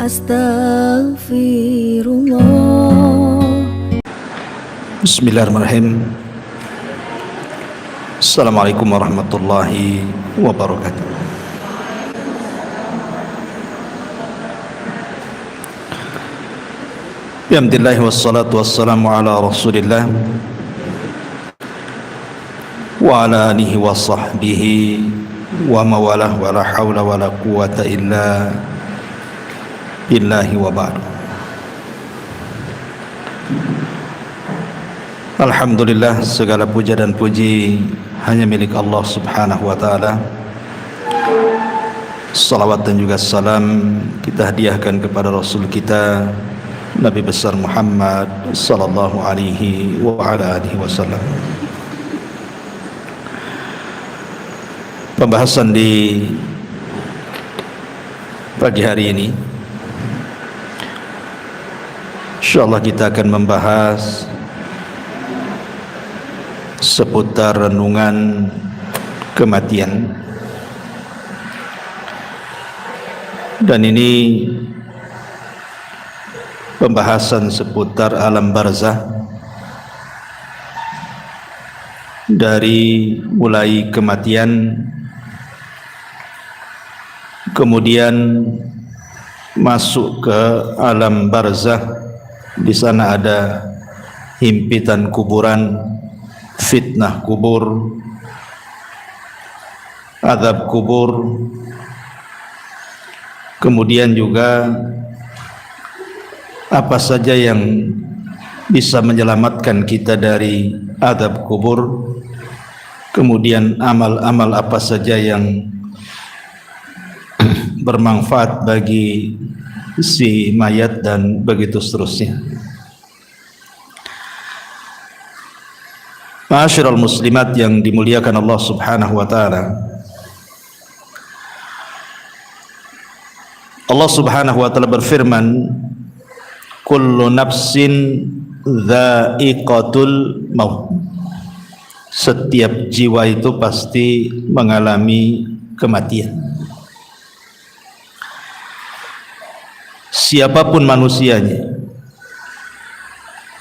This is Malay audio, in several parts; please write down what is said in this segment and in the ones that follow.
Astaghfirullah. Bismillahirrahmanirrahim. Assalamualaikum warahmatullahi wabarakatuh. Alhamdulillah wassalatu wassalamu ala rasulillah wa ala alihi wa sahbihi wa mawalah wa la hawla wa la quwata illa billahi wa ba'du. Alhamdulillah, segala puja dan puji hanya milik Allah subhanahu wa ta'ala. Salawat dan juga salam kita hadiahkan kepada Rasul kita Nabi besar Muhammad sallallahu alaihi wa ala alihi wasallam. Pembahasan di pagi hari ini, insyaallah kita akan membahas seputar renungan kematian. Dan ini pembahasan seputar alam barzah, dari mulai kematian, kemudian masuk ke alam barzah. Di sana ada himpitan kuburan, fitnah kubur, azab kubur, kemudian juga apa saja yang bisa menyelamatkan kita dari azab kubur, kemudian amal-amal apa saja yang bermanfaat bagi si mayat, dan begitu seterusnya. Ma'asyiral muslimat yang dimuliakan Allah subhanahu wa ta'ala, Allah subhanahu wa ta'ala berfirman, kullu nafsin dha'iqatul maut. Setiap jiwa itu pasti mengalami kematian. Siapapun manusianya,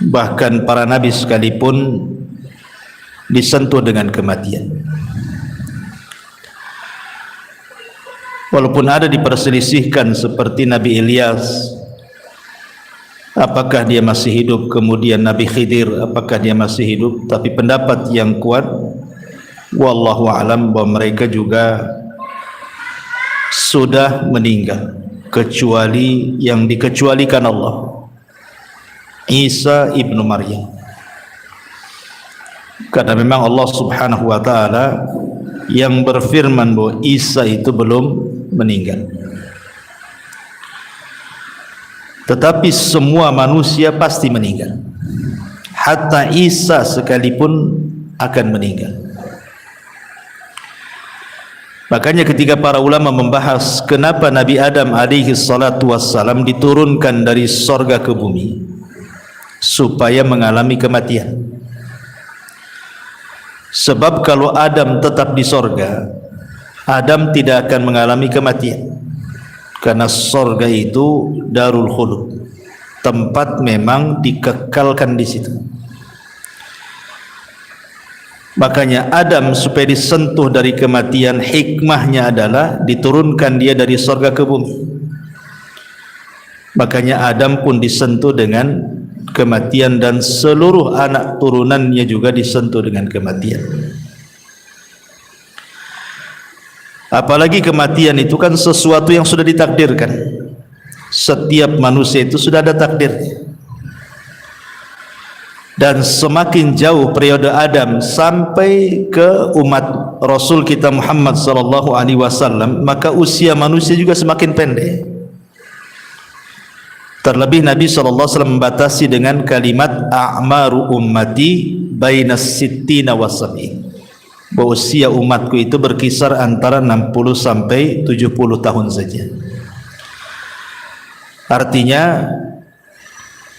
bahkan para nabi sekalipun disentuh dengan kematian. Walaupun ada diperselisihkan seperti Nabi Ilyas, apakah dia masih hidup, kemudian Nabi Khidir, apakah dia masih hidup, tapi pendapat yang kuat wallahu a'lam bahwa mereka juga sudah meninggal, kecuali yang dikecualikan Allah, Isa ibnu Maryam. Karena memang Allah subhanahu wa ta'ala yang berfirman bahwa Isa itu belum meninggal. Tetapi semua manusia pasti meninggal, hatta Isa sekalipun akan meninggal. Makanya ketika para ulama membahas kenapa Nabi Adam alaihi salatu wassalam diturunkan dari sorga ke bumi, supaya mengalami kematian. Sebab kalau Adam tetap di sorga, Adam tidak akan mengalami kematian, karena sorga itu darul khulud, tempat memang dikekalkan di situ. Makanya Adam supaya disentuh dari kematian, hikmahnya adalah diturunkan dia dari sorga ke bumi. Makanya Adam pun disentuh dengan kematian, dan seluruh anak turunannya juga disentuh dengan kematian. Apalagi kematian itu kan sesuatu yang sudah ditakdirkan. Setiap manusia itu sudah ada takdirnya. Dan semakin jauh periode Adam sampai ke umat Rasul kita Muhammad sallallahu alaihi wasallam, maka usia manusia juga semakin pendek. Terlebih Nabi SAW membatasi dengan kalimat a'maru ummati bainas sittina wasab'in, bahwa usia umatku itu berkisar antara 60 sampai 70 tahun saja. Artinya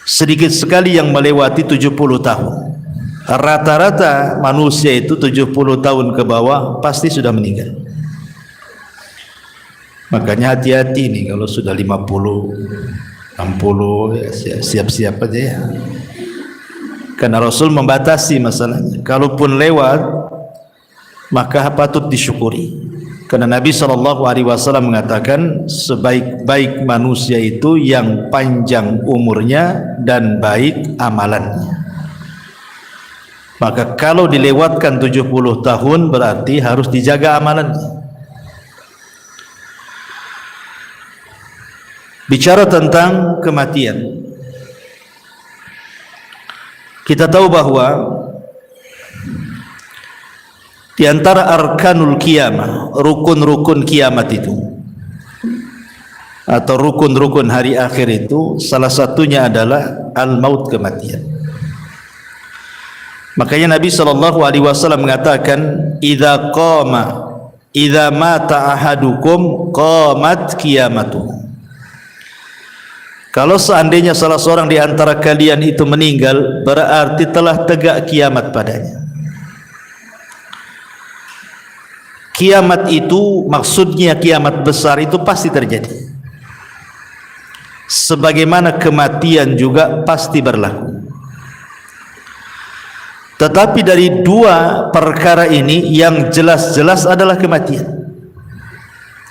sedikit sekali yang melewati 70 tahun. Rata-rata manusia itu 70 tahun ke bawah pasti sudah meninggal. Makanya hati-hati nih kalau sudah 50, 60 ya, siap-siap aja ya. Karena Rasul membatasi masalahnya. Kalaupun lewat maka patut disyukuri. Karena Nabi SAW mengatakan sebaik-baik manusia itu yang panjang umurnya dan baik amalannya. Maka kalau dilewatkan 70 tahun berarti harus dijaga amalannya. Bicara tentang kematian, kita tahu bahwa di antara arkanul qiyamah, rukun-rukun kiamat itu atau rukun-rukun hari akhir itu, salah satunya adalah al-maut, kematian. Makanya Nabi SAW mengatakan, idza mata ahadukum qamat qiyamatuh. Kalau seandainya salah seorang di antara kalian itu meninggal, berarti telah tegak kiamat padanya. Kiamat itu maksudnya kiamat besar itu pasti terjadi. Sebagaimana kematian juga pasti berlaku. Tetapi dari dua perkara ini yang jelas-jelas adalah kematian.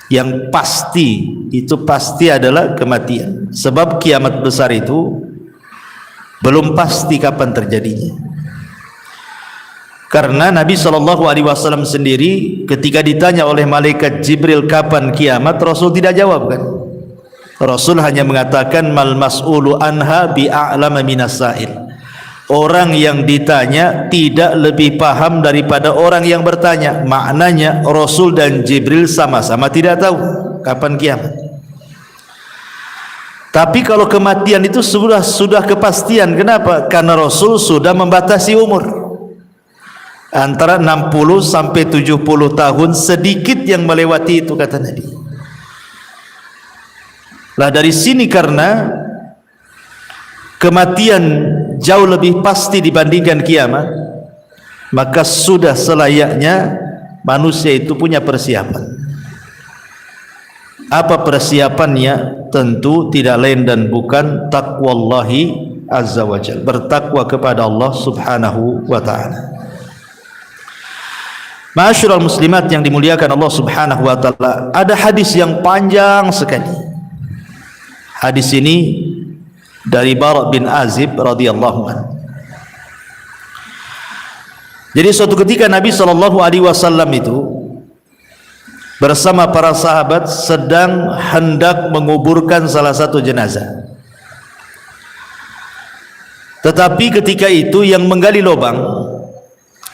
Yang pasti itu pasti adalah kematian. Sebab kiamat besar itu belum pasti kapan terjadinya. Karena Nabi SAW sendiri ketika ditanya oleh malaikat Jibril kapan kiamat, Rasul tidak jawab kan. Rasul hanya mengatakan mal mas'ulu anha bi'a'lama minas sa'il. Orang yang ditanya tidak lebih paham daripada orang yang bertanya. Maknanya Rasul dan Jibril sama-sama tidak tahu kapan kiamat. Tapi kalau kematian itu sudah kepastian. Kenapa? Karena Rasul sudah membatasi umur. Antara 60 sampai 70 tahun, sedikit yang melewati itu, kata Nabi. Lah dari sini karena kematian jauh lebih pasti dibandingkan kiamat, maka sudah selayaknya manusia itu punya persiapan. Apa persiapannya? Tentu tidak lain dan bukan taqwallahi azza wa jalla, bertakwa kepada Allah subhanahu wa ta'ala. Ma'asyiral muslimat yang dimuliakan Allah subhanahu wa ta'ala, ada hadis yang panjang sekali. Hadis ini dari Bara bin Azib radhiyallahu anhu. Jadi suatu ketika Nabi SAW itu bersama para sahabat sedang hendak menguburkan salah satu jenazah. Tetapi ketika itu yang menggali lubang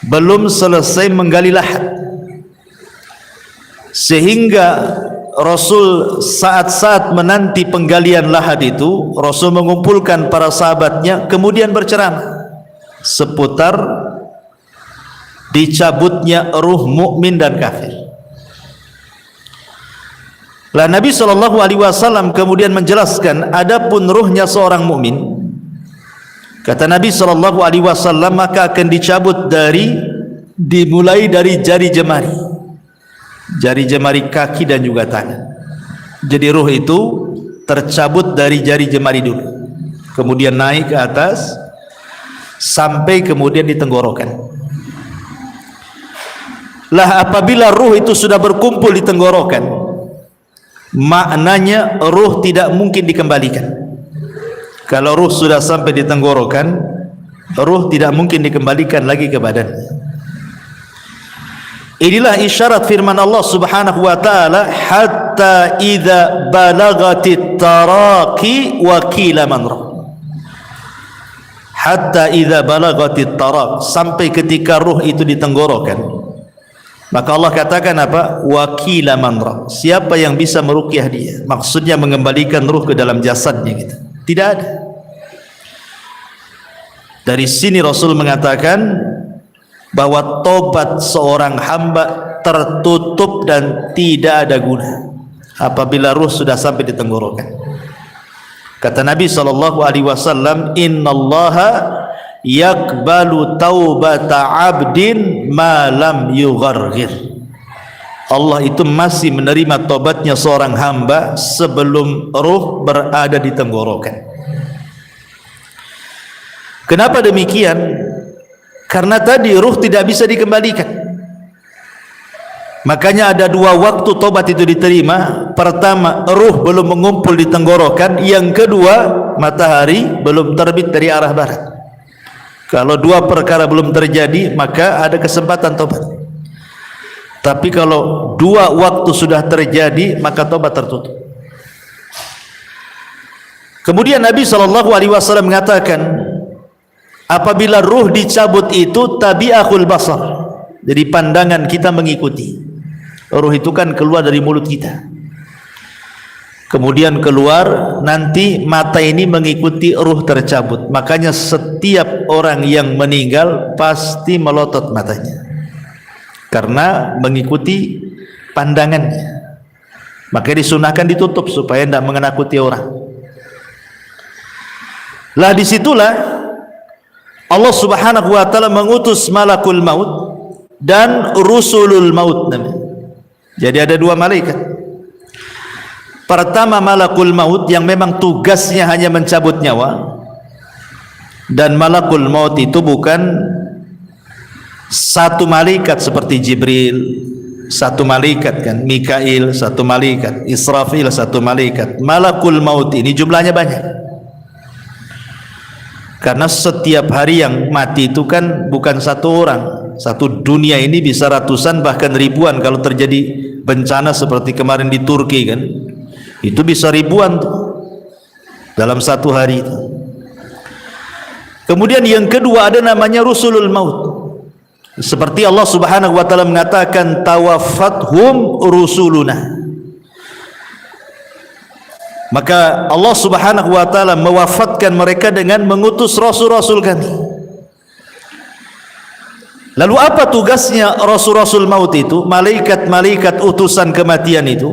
belum selesai menggali lahat, sehingga Rasul saat-saat menanti penggalian lahat itu, Rasul mengumpulkan para sahabatnya kemudian berceramah seputar dicabutnya ruh mukmin dan kafir. Lah Nabi SAW kemudian menjelaskan, adapun ruhnya seorang mukmin, kata Nabi SAW, maka akan dicabut dimulai dari jari jemari kaki dan juga tangan. Jadi ruh itu tercabut dari jari jemari dulu, kemudian naik ke atas sampai kemudian di tenggorokan. Lah apabila ruh itu sudah berkumpul di tenggorokan, maknanya ruh tidak mungkin dikembalikan. Kalau ruh sudah sampai di tenggorokan, ruh tidak mungkin dikembalikan lagi ke badannya. Inilah isyarat firman Allah subhanahu wa ta'ala, hatta idza balagatit taraqi wa qila man ra. Hatta idza balagatit taraq, sampai ketika ruh itu di tenggorokan, maka Allah katakan apa? Wa qila man ra. Siapa yang bisa meruqyah dia? Maksudnya mengembalikan ruh ke dalam jasadnya gitu. Tidak ada. Dari sini Rasul mengatakan bahwa tobat seorang hamba tertutup dan tidak ada guna apabila ruh sudah sampai di tenggorokan. Kata Nabi SAW, innallaha yakbalu taubata abdin ma lam yugharghir. Allah itu masih menerima tobatnya seorang hamba sebelum ruh berada di tenggorokan. Kenapa demikian? Karena tadi ruh tidak bisa dikembalikan. Makanya ada dua waktu tobat itu diterima. Pertama, ruh belum mengumpul di tenggorokan. Yang kedua, matahari belum terbit dari arah barat. Kalau dua perkara belum terjadi, maka ada kesempatan tobat. Tapi kalau dua waktu sudah terjadi, maka tobat tertutup. Kemudian Nabi SAW mengatakan, apabila ruh dicabut itu tabi'ahul basar, jadi pandangan kita mengikuti. Ruh itu kan keluar dari mulut kita, kemudian keluar, nanti mata ini mengikuti ruh tercabut. Makanya setiap orang yang meninggal pasti melotot matanya karena mengikuti pandangannya. Maka disunahkan ditutup supaya tidak mengenakuti orang. Lah disitulah Allah Subhanahu wa ta'ala mengutus malakul maut dan rusulul maut. Jadi ada dua malaikat. Pertama malakul maut yang memang tugasnya hanya mencabut nyawa. Dan malakul maut itu bukan satu malaikat seperti Jibril, satu malaikat kan, Mikail satu malaikat, Israfil satu malaikat. Malakul maut ini jumlahnya banyak. Karena setiap hari yang mati itu kan bukan satu orang. Satu dunia ini bisa ratusan bahkan ribuan. Kalau terjadi bencana seperti kemarin di Turki kan, itu bisa ribuan tuh dalam satu hari itu. Kemudian yang kedua ada namanya rusulul maut. Seperti Allah Subhanahu wa ta'ala mengatakan tawaffathum rusuluna. Maka Allah Subhanahu wa ta'ala mewafatkan mereka dengan mengutus rasul-rasul kami. Lalu apa tugasnya rasul-rasul maut itu? Malaikat-malaikat utusan kematian itu,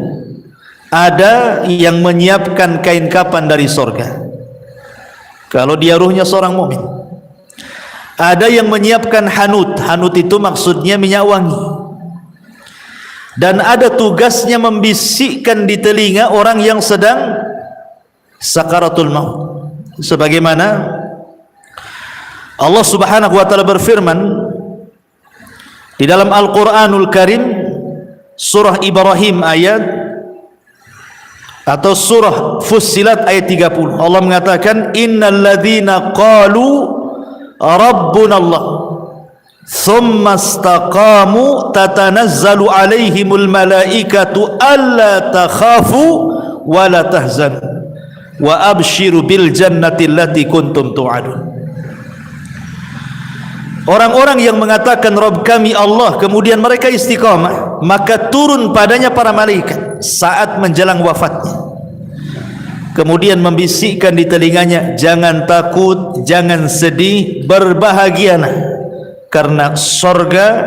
ada yang menyiapkan kain kapan dari sorga kalau dia ruhnya seorang mukmin. Ada yang menyiapkan hanut. Hanut itu maksudnya minyak wangi. Dan ada tugasnya membisikkan di telinga orang yang sedang sakaratul maut. Sebagaimana Allah Subhanahu wa ta'ala berfirman di dalam Al-Quranul Karim, surah Ibrahim ayat atau surah Fussilat ayat 30. Allah mengatakan innal ladzina qalu Rabbuna Allah thumma istaqamu tatanazzalu alaihimul malaikatu alla takhafu wa la tahzanu wa abshiru bil jannati allati kuntum tu'adun. Orang-orang yang mengatakan Rabb kami Allah, kemudian mereka istiqamah, maka turun padanya para malaikat saat menjelang wafatnya, kemudian membisikkan di telinganya, jangan takut, jangan sedih, berbahagialah, karena sorga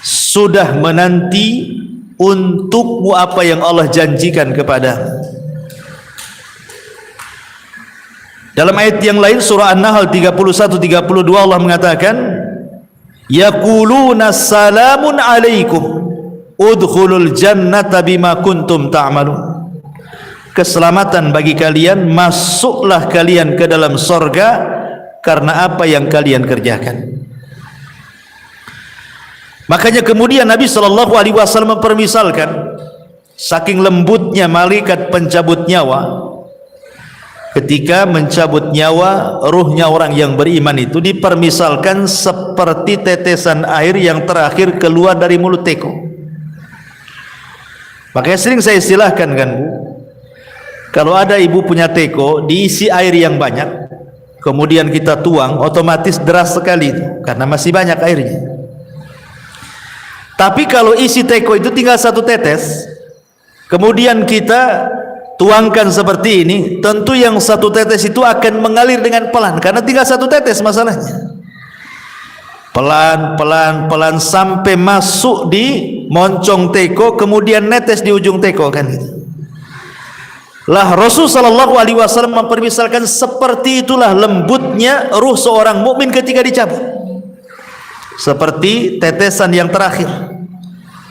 sudah menanti untukmu apa yang Allah janjikan kepadamu. Dalam ayat yang lain surah An-Nahl 31-32 Allah mengatakan yaquluna salamun alaikum udkhulul jannata bima kuntum ta'malun. Keselamatan bagi kalian, masuklah kalian ke dalam sorga karena apa yang kalian kerjakan. Makanya kemudian Nabi SAW mempermisalkan saking lembutnya malaikat pencabut nyawa. Ketika mencabut nyawa ruhnya orang yang beriman itu dipermisalkan seperti tetesan air yang terakhir keluar dari mulut teko. Makanya sering saya istilahkan kan Bu, kalau ada ibu punya teko diisi air yang banyak, kemudian kita tuang, otomatis deras sekali itu, karena masih banyak airnya. Tapi kalau isi teko itu tinggal satu tetes, kemudian kita tuangkan seperti ini, tentu yang satu tetes itu akan mengalir dengan pelan, karena tinggal satu tetes masalahnya. Pelan sampai masuk di moncong teko, kemudian netes di ujung teko kan gitu. Lah Rasul sallallahu alaihi wasallam mempermisalkan seperti itulah lembutnya ruh seorang mukmin ketika dicabut. Seperti tetesan yang terakhir.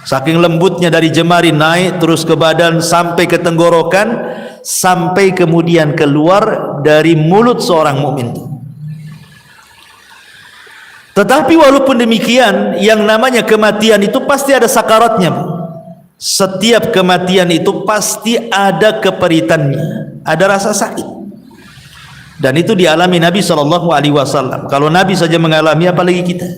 Saking lembutnya dari jemari naik terus ke badan sampai ke tenggorokan, sampai kemudian keluar dari mulut seorang mukmin. Tetapi walaupun demikian, yang namanya kematian itu pasti ada sakaratnya. Setiap kematian itu pasti ada keperitannya, ada rasa sakit. Dan itu dialami Nabi SAW. Kalau Nabi saja mengalami, apalagi kita.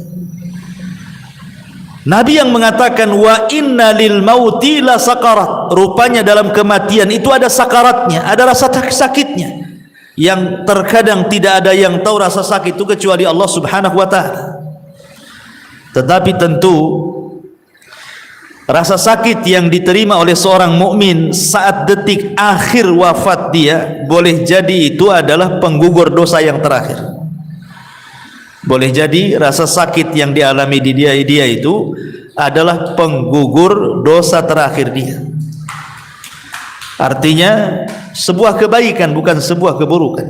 Nabi yang mengatakan wa inna lil mauti la sakarat. Rupanya dalam kematian itu ada sakaratnya, ada rasa sakitnya. Yang terkadang tidak ada yang tahu rasa sakit itu kecuali Allah Subhanahu wa taala. Tetapi tentu rasa sakit yang diterima oleh seorang mukmin saat detik akhir wafat dia, boleh jadi itu adalah penggugur dosa yang terakhir. Boleh jadi rasa sakit yang dialami di dia itu adalah penggugur dosa terakhir dia. Artinya sebuah kebaikan, bukan sebuah keburukan.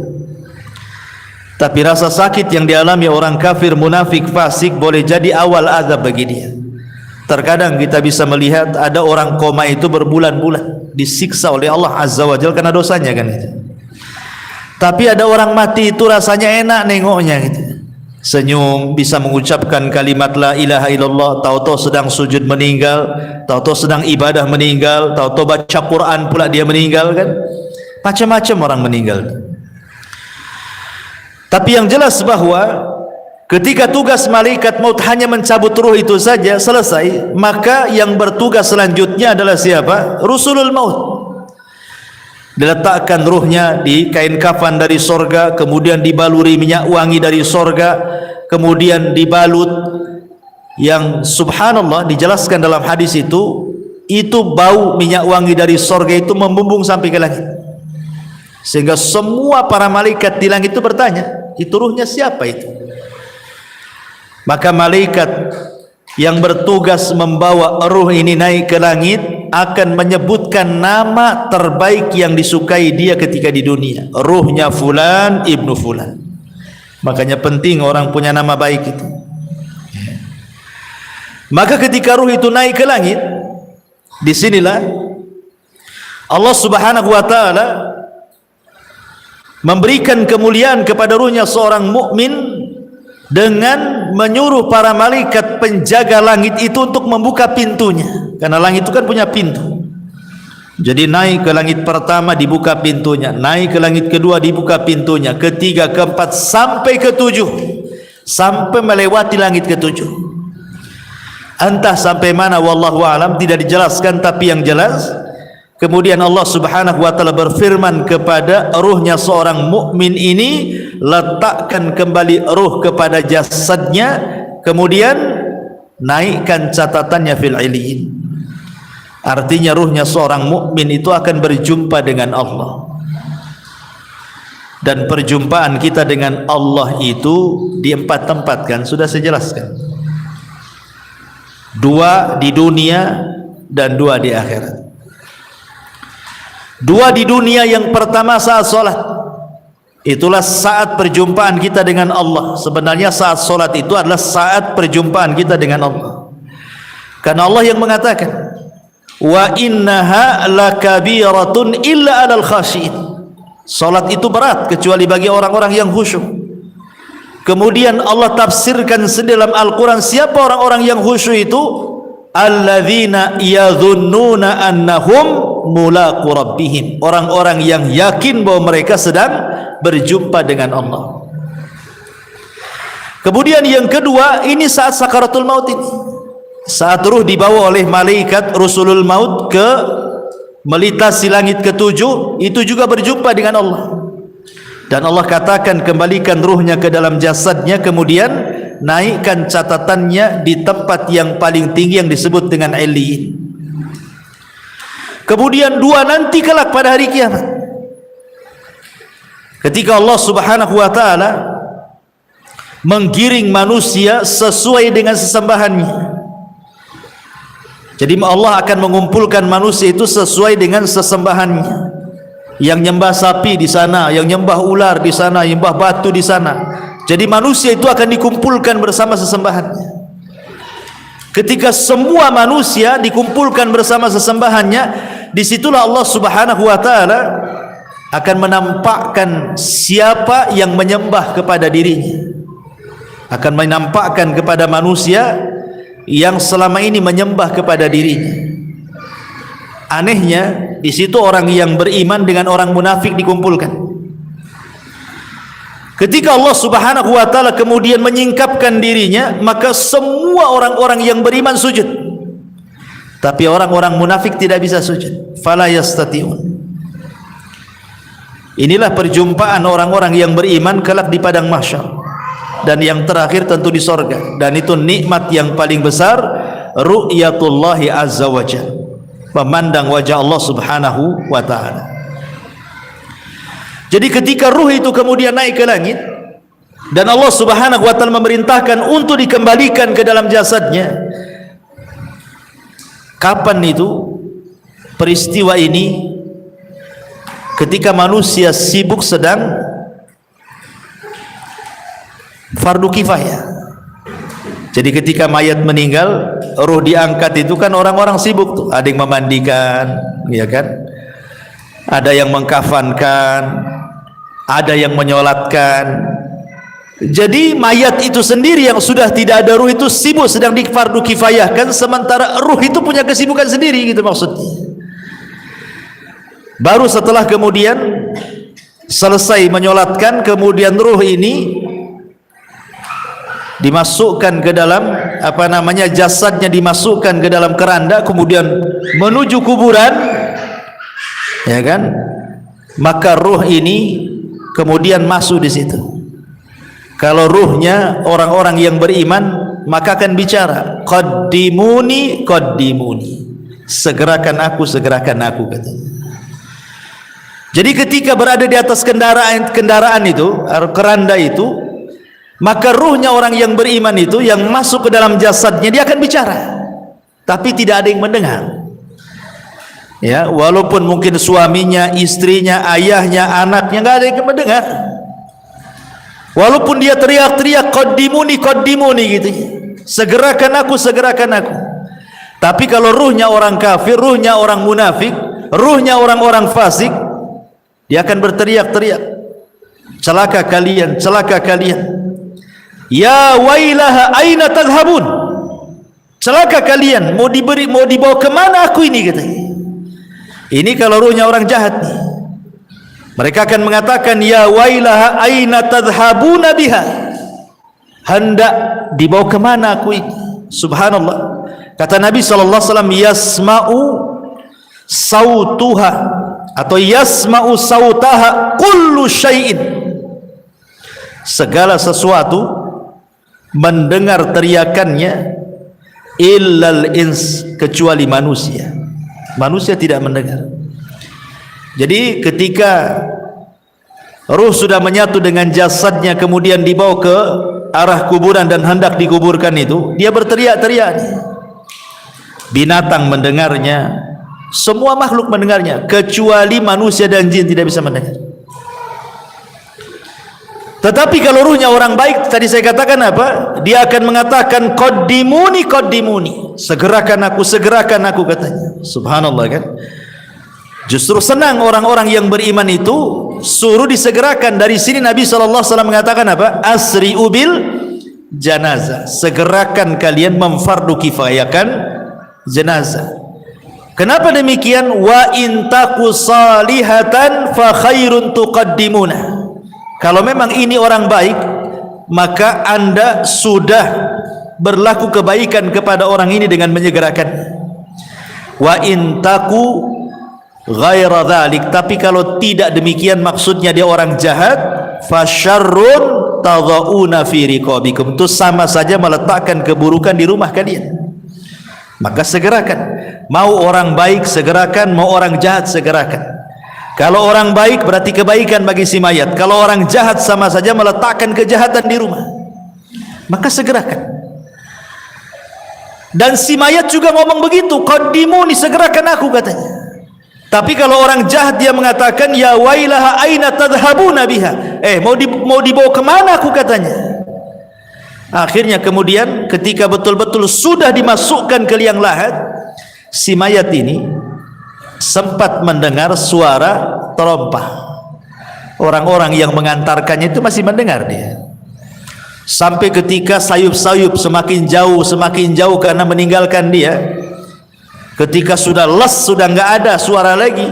Tapi rasa sakit yang dialami orang kafir, munafik, fasik boleh jadi awal azab bagi dia. Terkadang kita bisa melihat ada orang koma itu berbulan-bulan disiksa oleh Allah Azza wa Jalla karena dosanya kan itu. Tapi ada orang mati itu rasanya enak nengoknya gitu. Senyum, bisa mengucapkan kalimat la ilaha illallah, tahu-tahu sedang sujud meninggal, tahu-tahu sedang ibadah meninggal, tahu-tahu baca Quran pula dia meninggal kan. Macam-macam orang meninggal. Tapi yang jelas bahwa ketika tugas malaikat maut hanya mencabut ruh itu saja selesai, maka yang bertugas selanjutnya adalah siapa? Rusulul maut. Diletakkan ruhnya di kain kafan dari sorga, kemudian dibaluri minyak wangi dari sorga, kemudian dibalut yang subhanallah dijelaskan dalam hadis itu bau minyak wangi dari sorga itu membumbung sampai ke langit, sehingga semua para malaikat di langit itu bertanya, itu ruhnya siapa itu? Maka malaikat yang bertugas membawa ruh ini naik ke langit akan menyebutkan nama terbaik yang disukai dia ketika di dunia. Ruhnya fulan ibnu fulan. Makanya penting orang punya nama baik itu. Maka ketika ruh itu naik ke langit, disinilah Allah Subhanahu wa taala memberikan kemuliaan kepada ruhnya seorang mukmin dengan menyuruh para malaikat penjaga langit itu untuk membuka pintunya, karena langit itu kan punya pintu. Jadi naik ke langit pertama dibuka pintunya, naik ke langit kedua dibuka pintunya, ketiga, keempat sampai ketujuh, sampai melewati langit ketujuh. Entah sampai mana wallahu alam, tidak dijelaskan, tapi yang jelas kemudian Allah Subhanahu wa taala berfirman kepada ruhnya seorang mukmin ini, letakkan kembali ruh kepada jasadnya, kemudian naikkan catatannya fil illiyin. Artinya ruhnya seorang mukmin itu akan berjumpa dengan Allah. Dan perjumpaan kita dengan Allah itu di 4 tempat kan sudah saya jelaskan. 2 di dunia dan 2 di akhirat. 2 di dunia, yang pertama saat solat. Itulah saat perjumpaan kita dengan Allah. Sebenarnya saat solat itu adalah saat perjumpaan kita dengan Allah. Karena Allah yang mengatakan, wa innaha lakabiratun illa 'alal khashiin. Salat itu berat kecuali bagi orang-orang yang khusyuk. Kemudian Allah tafsirkan dalam Al-Quran siapa orang-orang yang khusyuk itu? Alladzina yadhunnuna annahum mulaqu rabbihim. Orang-orang yang yakin bahwa mereka sedang berjumpa dengan Allah. Kemudian yang kedua, ini saat sakaratul maut ini. Saat ruh dibawa oleh malaikat rusulul maut ke melintasi langit ketujuh, itu juga berjumpa dengan Allah. Dan Allah katakan kembalikan ruhnya ke dalam jasadnya, kemudian naikkan catatannya di tempat yang paling tinggi yang disebut dengan illiyin. Kemudian 2 nanti kelak pada hari kiamat, ketika Allah Subhanahu wa taala menggiring manusia sesuai dengan sesembahannya. Jadi Allah akan mengumpulkan manusia itu sesuai dengan sesembahannya. Yang nyembah sapi di sana, yang nyembah ular di sana, yang nyembah batu di sana. Jadi manusia itu akan dikumpulkan bersama sesembahannya. ketika semua manusia dikumpulkan bersama sesembahannya, disitulah Allah Subhanahu wa ta'ala akan menampakkan siapa yang menyembah kepada dirinya, akan menampakkan kepada manusia yang selama ini menyembah kepada dirinya. Anehnya, di situ orang yang beriman dengan orang munafik dikumpulkan. Ketika Allah Subhanahu wa ta'ala kemudian menyingkapkan dirinya, maka semua orang-orang yang beriman sujud, tapi orang-orang munafik tidak bisa sujud. Fala yastati'un. Inilah perjumpaan orang-orang yang beriman kelak di padang mahsyar, dan yang terakhir tentu di sorga. Dan itu nikmat yang paling besar, ru'yatullahi azza wa jalla, memandang wajah Allah Subhanahu wa ta'ala. Jadi ketika ruh itu kemudian naik ke langit dan Allah Subhanahu wa ta'ala memerintahkan untuk dikembalikan ke dalam jasadnya, kapan itu peristiwa ini? Ketika manusia sibuk sedang fardu kifayah. Jadi ketika mayat meninggal, ruh diangkat itu kan orang-orang sibuk tuh, ada yang memandikan, ya kan? Ada yang mengkafankan, ada yang menyolatkan. Jadi mayat itu sendiri yang sudah tidak ada ruh itu sibuk sedang difardu kifayahkan, sementara ruh itu punya kesibukan sendiri, gitu maksudnya. Baru setelah kemudian selesai menyolatkan, kemudian ruh ini dimasukkan ke dalam jasadnya dimasukkan ke dalam keranda, kemudian menuju kuburan, ya kan? Maka ruh ini kemudian masuk di situ. Kalau ruhnya orang-orang yang beriman, maka akan bicara, qaddimuni qaddimuni, segerakan aku katanya. Jadi ketika berada di atas kendaraan itu, keranda itu, maka ruhnya orang yang beriman itu yang masuk ke dalam jasadnya, dia akan bicara, tapi tidak ada yang mendengar. Ya, walaupun mungkin suaminya, istrinya, ayahnya, anaknya, nggak ada yang mendengar. Walaupun dia teriak-teriak qaddimuni qaddimuni gitu, segerakan aku. Tapi kalau ruhnya orang kafir, ruhnya orang munafik, ruhnya orang-orang fasik, dia akan berteriak-teriak, celaka kalian, celaka kalian. Ya wailaha aina tadhhabun, celaka kalian, mau dibawa kemana aku ini, katanya. Ini kalau ruhnya orang jahat nih, mereka akan mengatakan, ya wailaha aina tadhhabuna biha, hendak dibawa kemana aku ini. Subhanallah. Kata Nabi SAW, yasma'u sautuha atau yasma'u sautaha kullu syai'in, segala sesuatu mendengar teriakannya, illal ins, kecuali manusia. Manusia tidak mendengar. Jadi ketika ruh sudah menyatu dengan jasadnya, kemudian dibawa ke arah kuburan dan hendak dikuburkan itu, dia berteriak-teriak. Binatang mendengarnya, semua makhluk mendengarnya, kecuali manusia dan jin tidak bisa mendengar. Tetapi kalau ruhnya orang baik, tadi saya katakan apa? Dia akan mengatakan qaddimuni qaddimuni, segerakan aku katanya. Subhanallah kan? Justru senang orang-orang yang beriman itu suruh disegerakan. Dari sini Nabi SAW mengatakan apa? Asri'u bil janazah, segerakan kalian memfardu kifayahkan jenazah. Kenapa demikian? Wa in taku salihatan fa khairun tuqaddimuna. Kalau memang ini orang baik, maka anda sudah berlaku kebaikan kepada orang ini dengan menyegerakan. Wa in taku ghaira dzalik, tapi kalau tidak demikian, maksudnya dia orang jahat, fasyarrun tadhauna fi riqabikum, itu sama saja meletakkan keburukan di rumah kalian. Maka segerakan. Mau orang baik segerakan, mau orang jahat segerakan. Kalau orang baik berarti kebaikan bagi si mayat, kalau orang jahat sama saja meletakkan kejahatan di rumah. Maka segerakan. Dan si mayat juga ngomong begitu, qaddimuni, segerakan aku katanya. Tapi kalau orang jahat dia mengatakan, ya wailaha aina tadhhabuna biha, mau dibawa kemana aku katanya. Akhirnya kemudian ketika betul-betul sudah dimasukkan ke liang lahat, si mayat ini sempat mendengar suara terompah. Orang-orang yang mengantarkannya itu masih mendengar dia. Sampai ketika sayup-sayup semakin jauh karena meninggalkan dia. Ketika sudah les, sudah enggak ada suara lagi,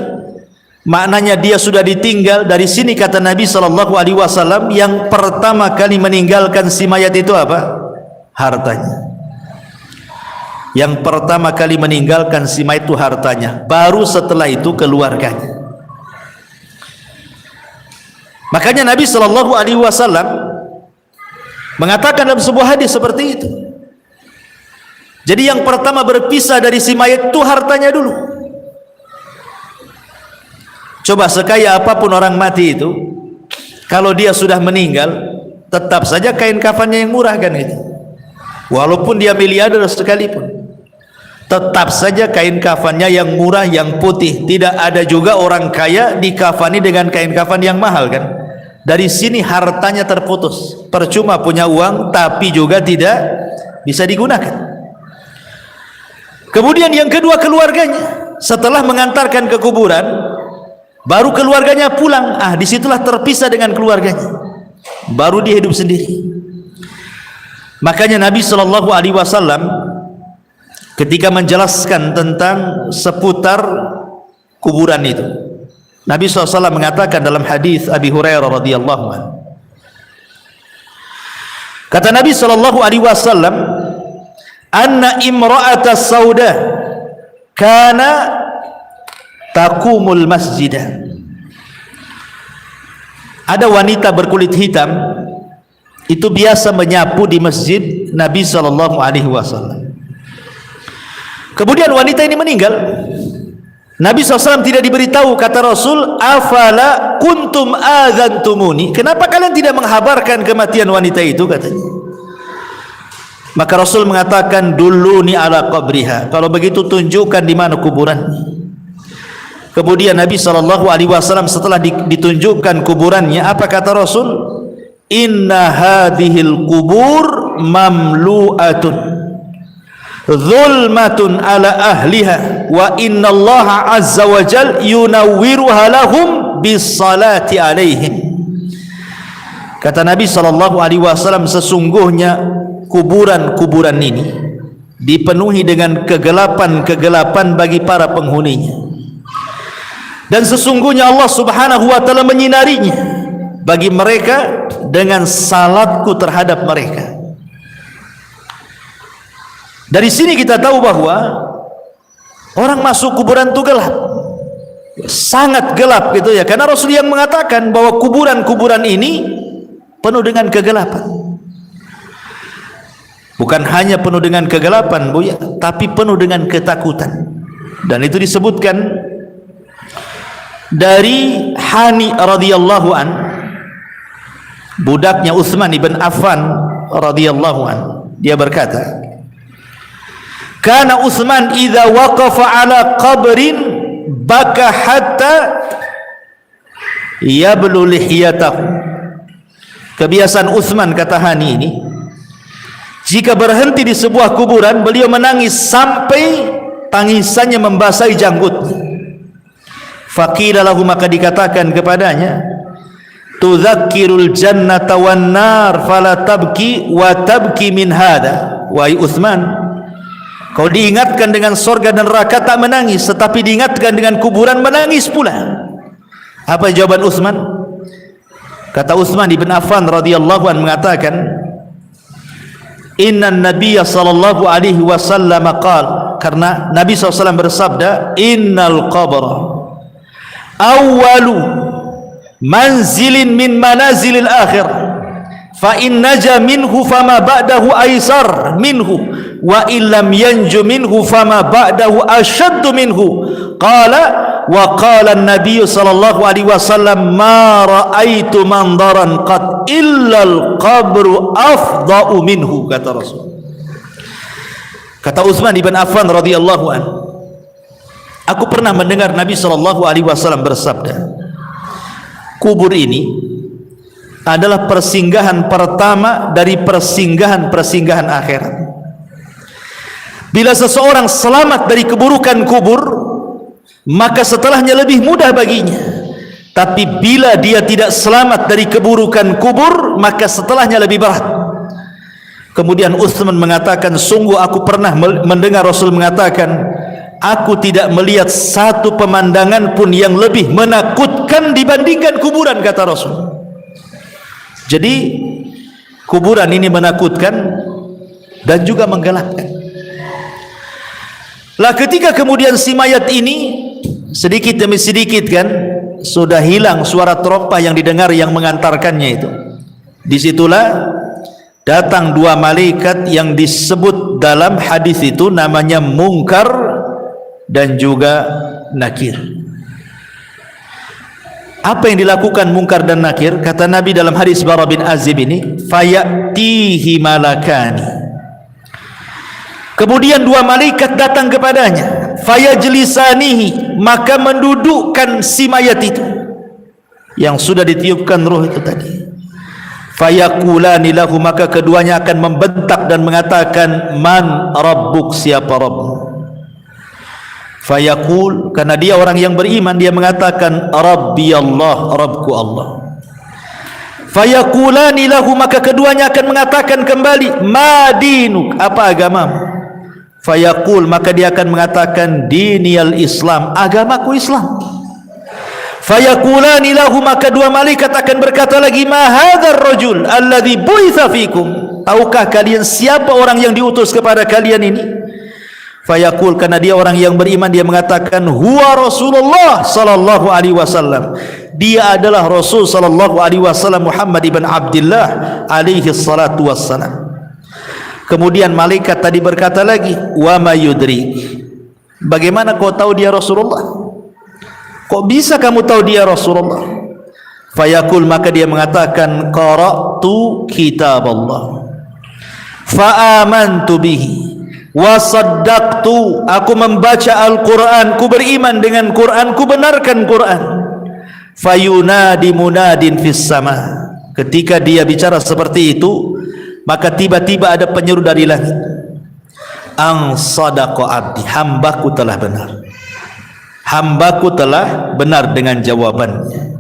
maknanya dia sudah ditinggal. Dari sini kata Nabi SAW, yang pertama kali meninggalkan si mayat itu apa? Hartanya. Yang pertama kali meninggalkan si mayat itu hartanya, baru setelah itu keluarganya. Makanya Nabi SAW mengatakan dalam sebuah hadis seperti itu. Jadi yang pertama berpisah dari si mayat itu hartanya dulu. Coba sekaya apapun orang mati itu, kalau dia sudah meninggal, tetap saja kain kafannya yang murah kan gitu. Walaupun dia miliarder sekalipun, tetap saja kain kafannya yang murah, yang putih. Tidak ada juga orang kaya dikafani dengan kain kafan yang mahal kan. Dari sini hartanya terputus. Percuma punya uang tapi juga tidak bisa digunakan. Kemudian yang kedua, keluarganya. Setelah mengantarkan ke kuburan, baru keluarganya pulang. Disitulah terpisah dengan keluarganya, baru dia hidup sendiri. Makanya Nabi SAW ketika menjelaskan tentang seputar kuburan itu, Nabi SAW mengatakan dalam hadis Abi Hurairah radhiyallahu anhu, kata Nabi SAW, anna imra'ata sauda kana taqumul masjidah. Ada wanita berkulit hitam itu biasa menyapu di masjid Nabi SAW. Kemudian wanita ini meninggal. Nabi SAW tidak diberitahu. Kata Rasul, afala kuntum adzantumuni, kenapa kalian tidak menghabarkan kematian wanita itu, katanya. Maka Rasul mengatakan, duluni ala qabriha, kalau begitu tunjukkan di mana kuburan. Kemudian Nabi SAW setelah ditunjukkan kuburannya, apa kata Rasul? Inna hadhil kubur mamlu'atun zulmatun ala ahliha wa inna Allah azza wa jal yunawwiruha lahum bisalati alaihim. Kata Nabi SAW, sesungguhnya kuburan-kuburan ini dipenuhi dengan kegelapan-kegelapan bagi para penghuninya, dan sesungguhnya Allah Subhanahu wa taala menyinarinya bagi mereka dengan salatku terhadap mereka. Dari sini kita tahu bahwa orang masuk kuburan itu gelap, sangat gelap gitu ya, karena Rasul yang mengatakan bahwa kuburan-kuburan ini penuh dengan kegelapan. Bukan hanya penuh dengan kegelapan, Bu ya, tapi penuh dengan ketakutan. Dan itu disebutkan dari Hani radhiyallahu an, budaknya Utsman ibn Affan radhiyallahu an. Dia berkata, kana Utsman idza waqafa ala qabrin baka hatta yablu lihiyatahu. Kebiasaan Utsman, kata Hani ini, jika berhenti di sebuah kuburan, beliau menangis sampai tangisannya membasahi janggutnya. Faqila lahu, maka dikatakan kepadanya, tudzakkirul jannata wan nar fala tabki wa tabki min hada. Wahai Utsman, kau diingatkan dengan sorga dan neraka tak menangis, tetapi diingatkan dengan kuburan menangis pula. Apa jawaban Utsman? Kata Utsman ibn Affan radhiyallahu anhu mengatakan, inna nabiyya sallallahu alaihi wasallam qala, karena Nabi SAW bersabda, innal qabra awwalu manzilin min manazilil akhir, fa in naja minhu fama ba'dahu aisar minhu wa illam yanju minhu fama ba'dahu ashaddu minhu. Qala wa qala an-nabiy sallallahu alaihi wasallam, ma ra'aitu mandaran qad illa al-qabru afda'u minhu. Kata Rasul. Kata Utsman ibn Affan radhiyallahu an, aku pernah mendengar Nabi sallallahu alaihi wasallam bersabda, kubur ini adalah persinggahan pertama dari persinggahan-persinggahan akhirat. Bila seseorang selamat dari keburukan kubur, maka setelahnya lebih mudah baginya. Tapi bila dia tidak selamat dari keburukan kubur, maka setelahnya lebih berat. Kemudian Utsman mengatakan, sungguh aku pernah mendengar Rasul mengatakan, aku tidak melihat satu pemandangan pun yang lebih menakutkan dibandingkan kuburan, kata Rasul. Jadi kuburan ini menakutkan dan juga menggelapkan. Lah ketika kemudian si mayat ini sedikit demi sedikit kan sudah hilang suara terompah yang didengar yang mengantarkannya itu, disitulah datang dua malaikat yang disebut dalam hadis itu namanya Munkar dan juga Nakir. Apa yang dilakukan Munkar dan Nakir? Kata Nabi dalam hadis Bara bin Azib ini, fayatihi malakani. Kemudian dua malaikat datang kepadanya, fayajlisanihi, maka mendudukkan si mayat itu yang sudah ditiupkan ruh itu tadi. Fayaqulani lahu, maka keduanya akan membentak dan mengatakan, man rabbuk, siapa Rabbmu? Fayaqul, karena dia orang yang beriman, dia mengatakan, Rabbi Allah, Rabbku Allah. Fayaqulani lahu, maka keduanya akan mengatakan kembali, ma dinuk, apa agamamu? Fayaqul, maka dia akan mengatakan, diniyal Islam, agamaku Islam. Fayaqulani lahu, maka dua malaikat akan berkata lagi, ma hadzal rajul alladhi buitsa fikum, tahukah kalian siapa orang yang diutus kepada kalian ini? Fayaqul, karena dia orang yang beriman, dia mengatakan, huwa Rasulullah sallallahu alaihi wasallam, dia adalah Rasul sallallahu alaihi wasallam Muhammad ibn Abdullah alaihi salatu wassalam. Kemudian malaikat tadi berkata lagi, wa ma yudrik, bagaimana kau tahu dia Rasulullah? Kok bisa kamu tahu dia Rasulullah? Fayaqul, maka dia mengatakan, qara'tu kitab Allah fa amantu bihi wa saddaqtu, aku membaca Al-Quran, ku beriman dengan Quran, ku benarkan Quran. Fayunadi munadin fis sama, ketika dia bicara seperti itu, maka tiba-tiba ada penyeru dari langit, ang sadaqa abdi, hambaku telah benar, hambaku telah benar dengan jawabannya.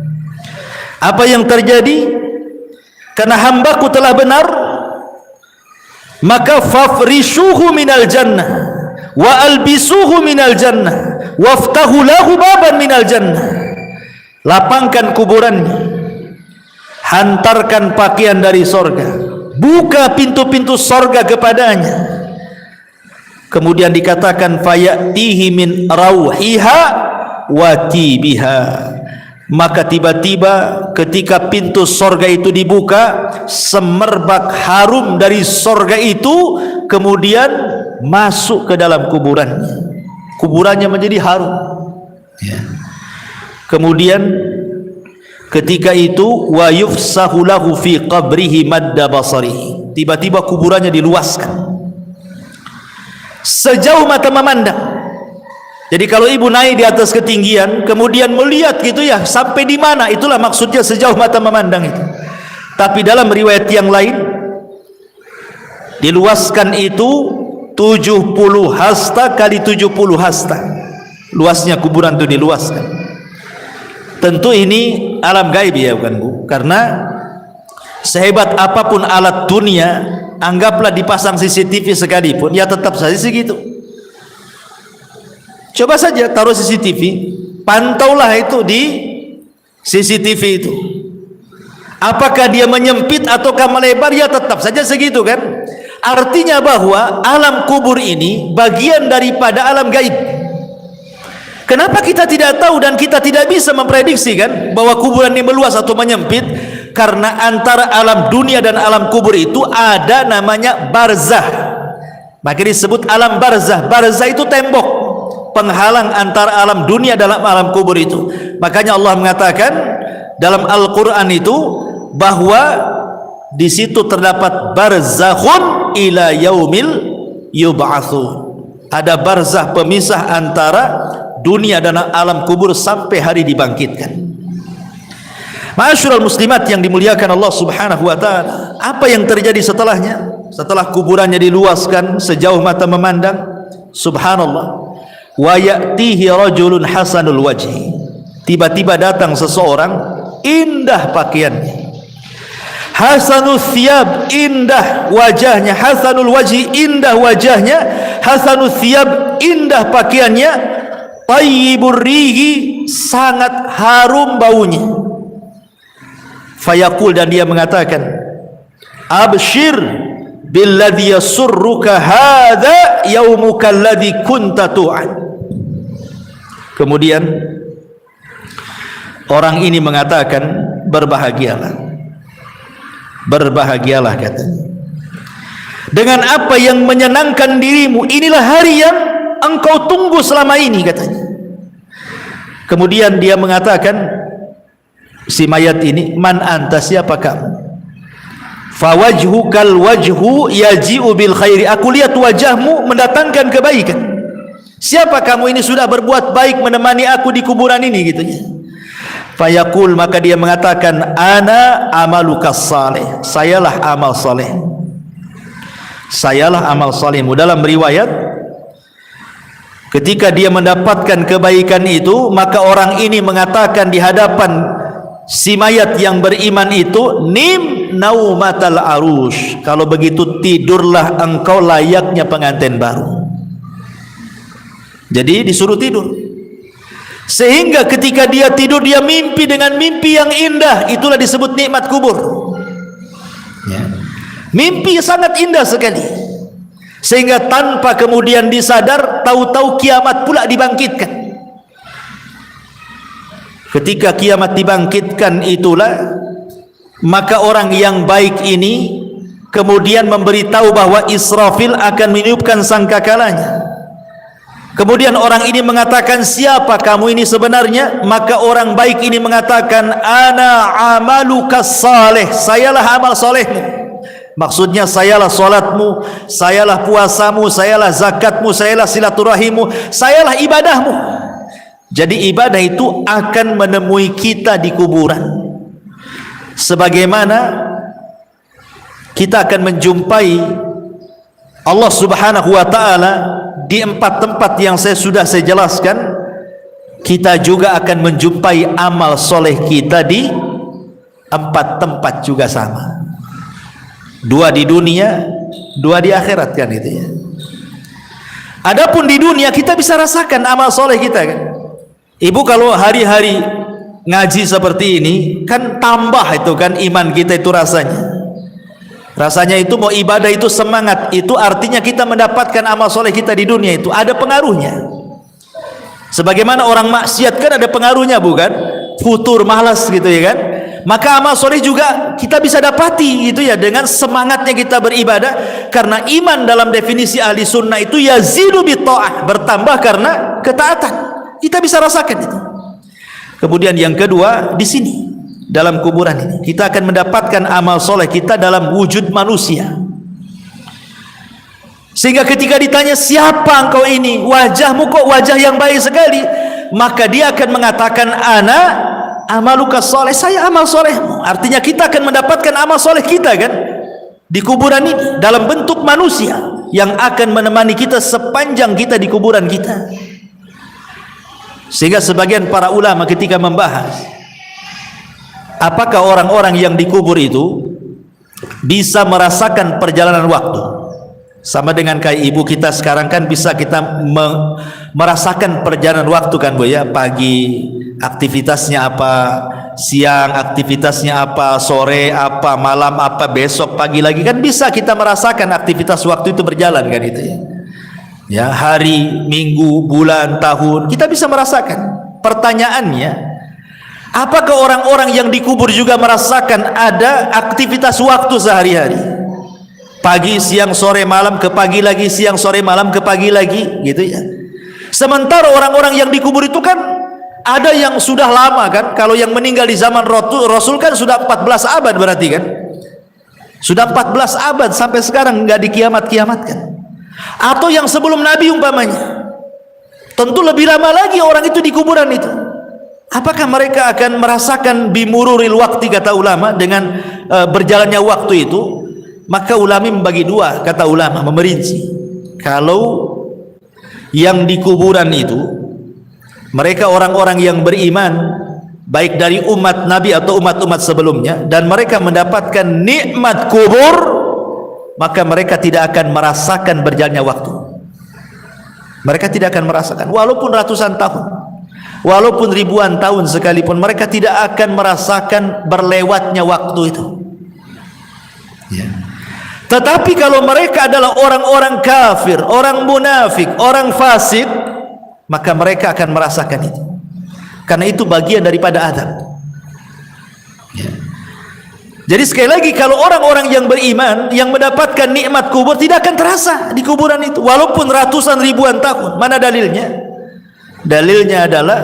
Apa yang terjadi? Karena hambaku telah benar, maka fafrishuhu minal jannah wa albisuhu minal jannah waftahu lahu baban minal jannah. Lapangkan kuburannya, hantarkan pakaian dari sorga, buka pintu-pintu sorga kepadanya. Kemudian dikatakan, fayatihi min rauhiha wa tibiha, maka tiba-tiba ketika pintu sorga itu dibuka, semerbak harum dari sorga itu kemudian masuk ke dalam kuburannya. Kuburannya menjadi harum, ya. Kemudian ketika itu, wa yufsahu lahu fi qabrihi madda basarihi, tiba-tiba kuburannya diluaskan sejauh mata memandang. Jadi kalau ibu naik di atas ketinggian kemudian melihat gitu ya, sampai di mana, itulah maksudnya sejauh mata memandang itu. Tapi dalam riwayat yang lain, diluaskan itu 70 hasta kali 70 hasta, luasnya kuburan itu diluaskan. Tentu ini alam gaib ya, bukan Bu? Karena sehebat apapun alat dunia, anggaplah dipasang CCTV sekalipun, ya tetap saja segitu. Coba saja taruh CCTV, pantaulah itu di CCTV itu, apakah dia menyempit ataukah melebar, ya tetap saja segitu kan. Artinya bahwa alam kubur ini bagian daripada alam gaib. Kenapa kita tidak tahu dan kita tidak bisa memprediksi kan bahwa kuburan ini meluas atau menyempit? Karena antara alam dunia dan alam kubur itu ada namanya barzah. Maka disebut alam barzah. Barzah itu tembok penghalang antara alam dunia dan alam kubur itu. Makanya Allah mengatakan dalam Al-Quran itu bahwa di situ terdapat barzakhun ila yaumil yub'atsun. Ada barzah pemisah antara dunia dan alam kubur sampai hari dibangkitkan. Ma'asyiral muslimat yang dimuliakan Allah Subhanahu wa taala, apa yang terjadi setelahnya? Setelah kuburannya diluaskan sejauh mata memandang, subhanallah, wa ya'tihi rajulun hasanul wajhi, tiba-tiba datang seseorang indah pakaiannya, hasanul thiyab, indah wajahnya, hasanul wajhi, indah wajahnya, hasanul thiyab, indah pakaiannya, tayyibur rihi, sangat harum baunya. Fayaqul, dan dia mengatakan, abshir billadhi yasurruka hadha yaumuka alladhi kunta tu'ad. Kemudian orang ini mengatakan, berbahagialah, berbahagialah katanya, dengan apa yang menyenangkan dirimu, inilah hari yang engkau tunggu selama ini katanya. Kemudian dia mengatakan, si mayat ini, man anta, siapa kamu? Fawajhukal wajhu yaji'u bil khairi, aku lihat wajahmu mendatangkan kebaikan. Siapa kamu ini? Sudah berbuat baik menemani aku di kuburan ini gitu ya. Fayaqul, maka dia mengatakan, ana amalukas saleh, sayalah amal saleh, sayalah amal salehmu. Dalam riwayat, ketika dia mendapatkan kebaikan itu, maka orang ini mengatakan di hadapan si mayat yang beriman itu, nim naumatal arush, kalau begitu tidurlah engkau layaknya pengantin baru. Jadi disuruh tidur, sehingga ketika dia tidur dia mimpi dengan mimpi yang indah. Itulah disebut nikmat kubur ya. Mimpi sangat indah sekali, sehingga tanpa kemudian disadar, tahu-tahu kiamat pula dibangkitkan. Ketika kiamat dibangkitkan itulah, maka orang yang baik ini kemudian memberitahu bahwa Israfil akan meniupkan sangkakalanya. Kemudian orang ini mengatakan, siapa kamu ini sebenarnya? Maka orang baik ini mengatakan, ana amalukas saleh, sayalah amal solehmu. Maksudnya sayalah solatmu, sayalah puasamu, sayalah zakatmu, sayalah silaturahimmu, sayalah ibadahmu. Jadi ibadah itu akan menemui kita di kuburan, sebagaimana kita akan menjumpai Allah Subhanahu wa ta'ala di 4 tempat yang saya jelaskan. Kita juga akan menjumpai amal soleh kita di 4 tempat juga sama, 2 di dunia, 2 di akhirat kan itu ya. Adapun di dunia kita bisa rasakan amal soleh kita kan. Ibu kalau hari-hari ngaji seperti ini kan tambah itu kan iman kita itu rasanya itu mau ibadah itu semangat, itu artinya kita mendapatkan amal soleh kita di dunia itu ada pengaruhnya. Sebagaimana orang maksiat kan ada pengaruhnya bukan? Futur, malas gitu ya kan. Maka amal soleh juga kita bisa dapati gitu ya, dengan semangatnya kita beribadah. Karena iman dalam definisi ahli sunnah itu yazidu bitta'ah, bertambah karena ketaatan. Kita bisa rasakan itu. Kemudian yang kedua, di sini dalam kuburan ini kita akan mendapatkan amal soleh kita dalam wujud manusia. Sehingga ketika ditanya, siapa engkau ini? Wajahmu kok wajah yang baik sekali. Maka dia akan mengatakan, ana amalukas soleh, saya amal solehmu. Artinya kita akan mendapatkan amal soleh kita kan di kuburan ini dalam bentuk manusia yang akan menemani kita sepanjang kita di kuburan kita. Sehingga sebagian para ulama ketika membahas apakah orang-orang yang dikubur itu bisa merasakan perjalanan waktu, sama dengan kayak ibu kita sekarang kan bisa kita merasakan perjalanan waktu kan Bu ya, pagi aktivitasnya apa, siang aktivitasnya apa, sore apa, malam apa, besok pagi lagi kan bisa kita merasakan aktivitas waktu itu berjalan kan itu ya. Ya, hari, minggu, bulan, tahun kita bisa merasakan. Pertanyaannya, apakah orang-orang yang dikubur juga merasakan ada aktivitas waktu sehari-hari? Pagi, siang, sore, malam, ke pagi lagi, siang, sore, malam, ke pagi lagi gitu ya. Sementara orang-orang yang dikubur itu kan ada yang sudah lama kan. Kalau yang meninggal di zaman Rasul kan sudah 14 abad berarti kan. Sudah 14 abad sampai sekarang nggak dikiamat-kiamatkan. Atau yang sebelum Nabi umpamanya, tentu lebih lama lagi orang itu di kuburan itu. Apakah mereka akan merasakan bimururil waktu, kata ulama, dengan berjalannya waktu itu? Maka ulama membagi dua, kata ulama, memerinci. Kalau yang di kuburan itu mereka orang-orang yang beriman, baik dari umat Nabi atau umat-umat sebelumnya, dan mereka mendapatkan nikmat kubur, maka mereka tidak akan merasakan berjalannya waktu. Mereka tidak akan merasakan, walaupun ratusan tahun, walaupun ribuan tahun sekalipun, mereka tidak akan merasakan berlewatnya waktu itu. Ya. Tetapi kalau mereka adalah orang-orang kafir, orang munafik, orang fasik, maka mereka akan merasakan itu, karena itu bagian daripada azab. Ya. Jadi sekali lagi, kalau orang-orang yang beriman yang mendapatkan nikmat kubur tidak akan terasa di kuburan itu, walaupun ratusan ribuan tahun. Mana dalilnya? Dalilnya adalah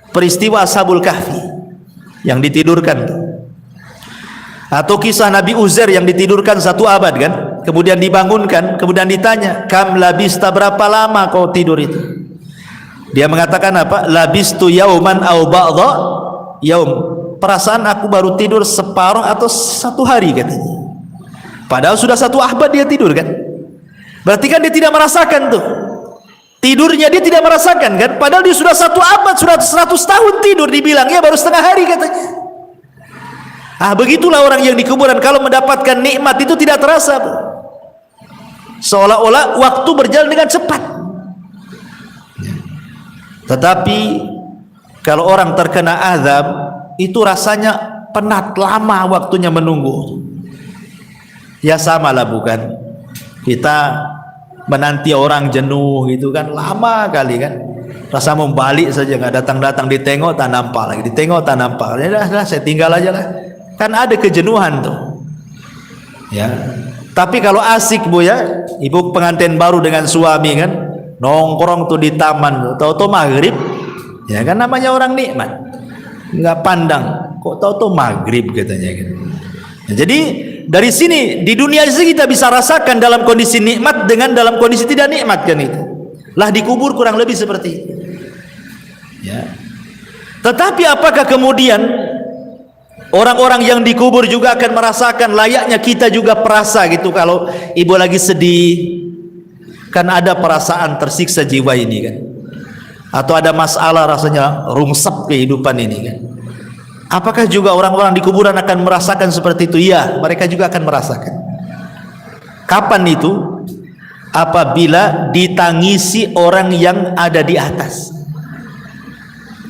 peristiwa Ashabul Kahfi yang ditidurkan, atau kisah Nabi Uzair yang ditidurkan 1 abad kan, kemudian dibangunkan, kemudian ditanya, kam labista, berapa lama kau tidur itu? Dia mengatakan apa? Labistu yauman au ba'dha yaum, perasaan aku baru tidur separuh atau 1 hari, katanya. Padahal sudah 1 abad dia tidur kan. Berarti kan dia tidak merasakan tuh tidurnya, dia tidak merasakan kan, padahal dia sudah 1 abad, sudah 100 tahun tidur, dibilangnya baru setengah hari, katanya. Begitulah orang yang di kuburan, kalau mendapatkan nikmat itu tidak terasa, seolah-olah waktu berjalan dengan cepat. Tetapi kalau orang terkena azab itu rasanya penat, lama waktunya menunggu. Ya samalah, bukan? Kita menanti orang jenuh gitu kan, lama kali kan, rasa mau balik saja, nggak datang-datang, ditengok tak nampak lagi, ditengok tak nampak, ya dah, saya tinggal aja lah. Kan ada kejenuhan tuh, ya. Tapi kalau asik, Bu, ya, ibu pengantin baru dengan suami kan, nongkrong tuh di taman, tahu-tahu maghrib, ya kan, namanya orang nikmat, nggak pandang, kok tahu-tahu maghrib, katanya gitu. Nah, jadi dari sini di dunia ini kita bisa rasakan dalam kondisi nikmat dengan dalam kondisi tidak nikmat kan, itu lah di kubur kurang lebih seperti itu, ya. Tetapi apakah kemudian orang-orang yang dikubur juga akan merasakan layaknya kita juga perasa gitu, kalau ibu lagi sedih kan ada perasaan tersiksa jiwa ini kan, atau ada masalah rasanya rungsep kehidupan ini kan. Apakah juga orang-orang di kuburan akan merasakan seperti itu? Ya, mereka juga akan merasakan. Kapan itu? Apabila ditangisi orang yang ada di atas.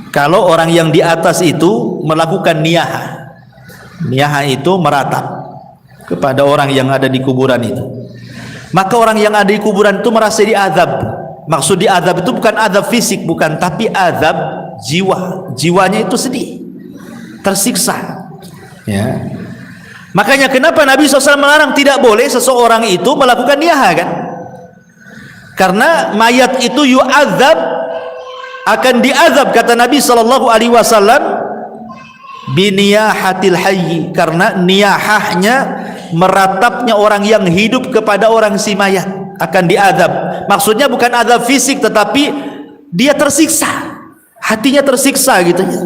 Kalau orang yang di atas itu melakukan niyahah, niyahah itu meratap kepada orang yang ada di kuburan itu, maka orang yang ada di kuburan itu merasa diazab. Maksud diazab itu bukan azab fisik, bukan, tapi azab jiwa. Jiwanya itu sedih, tersiksa, ya. Makanya kenapa Nabi SAW melarang, tidak boleh seseorang itu melakukan niyahah kan, karena mayat itu yu'adzab, akan diazab, kata Nabi SAW, biniyahatil hayyi, karena niyahahnya meratapnya orang yang hidup kepada orang si mayat akan diazab. Maksudnya bukan azab fisik, tetapi dia tersiksa, hatinya tersiksa gitu ya,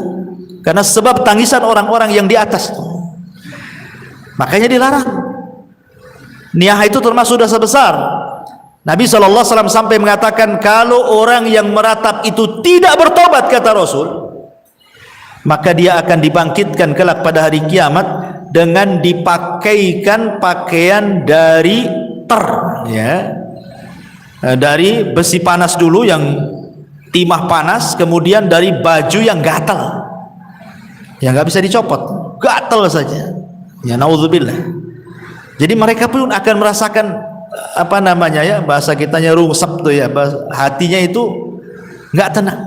karena sebab tangisan orang-orang yang di atas. Makanya dilarang. Niyahah itu termasuk dosa besar. Nabi SAW sampai mengatakan, kalau orang yang meratap itu tidak bertobat, kata Rasul, maka dia akan dibangkitkan kelak pada hari kiamat dengan dipakaikan pakaian dari ya, dari besi panas dulu yang timah panas, kemudian dari baju yang gatal, yang nggak bisa dicopot, gatal saja, ya, naudzubillah. Jadi mereka pun akan merasakan apa namanya, ya, bahasa kitanya rungsep tuh ya, hatinya itu nggak tenang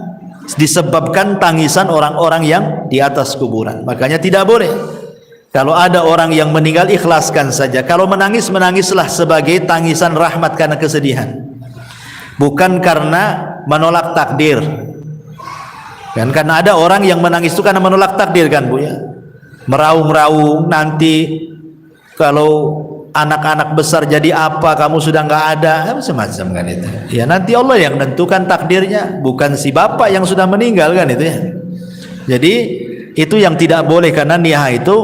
disebabkan tangisan orang-orang yang di atas kuburan. Makanya tidak boleh, kalau ada orang yang meninggal, ikhlaskan saja. Kalau menangis, menangislah sebagai tangisan rahmat karena kesedihan, bukan karena menolak takdir kan. Karena ada orang yang menangis itu karena menolak takdir kan, Bu, ya, meraung-raung, nanti kalau anak-anak besar jadi apa, kamu sudah nggak ada, semacam kan itu. Ya nanti Allah yang menentukan takdirnya, bukan si bapak yang sudah meninggal kan itu ya. Jadi itu yang tidak boleh, karena niyah itu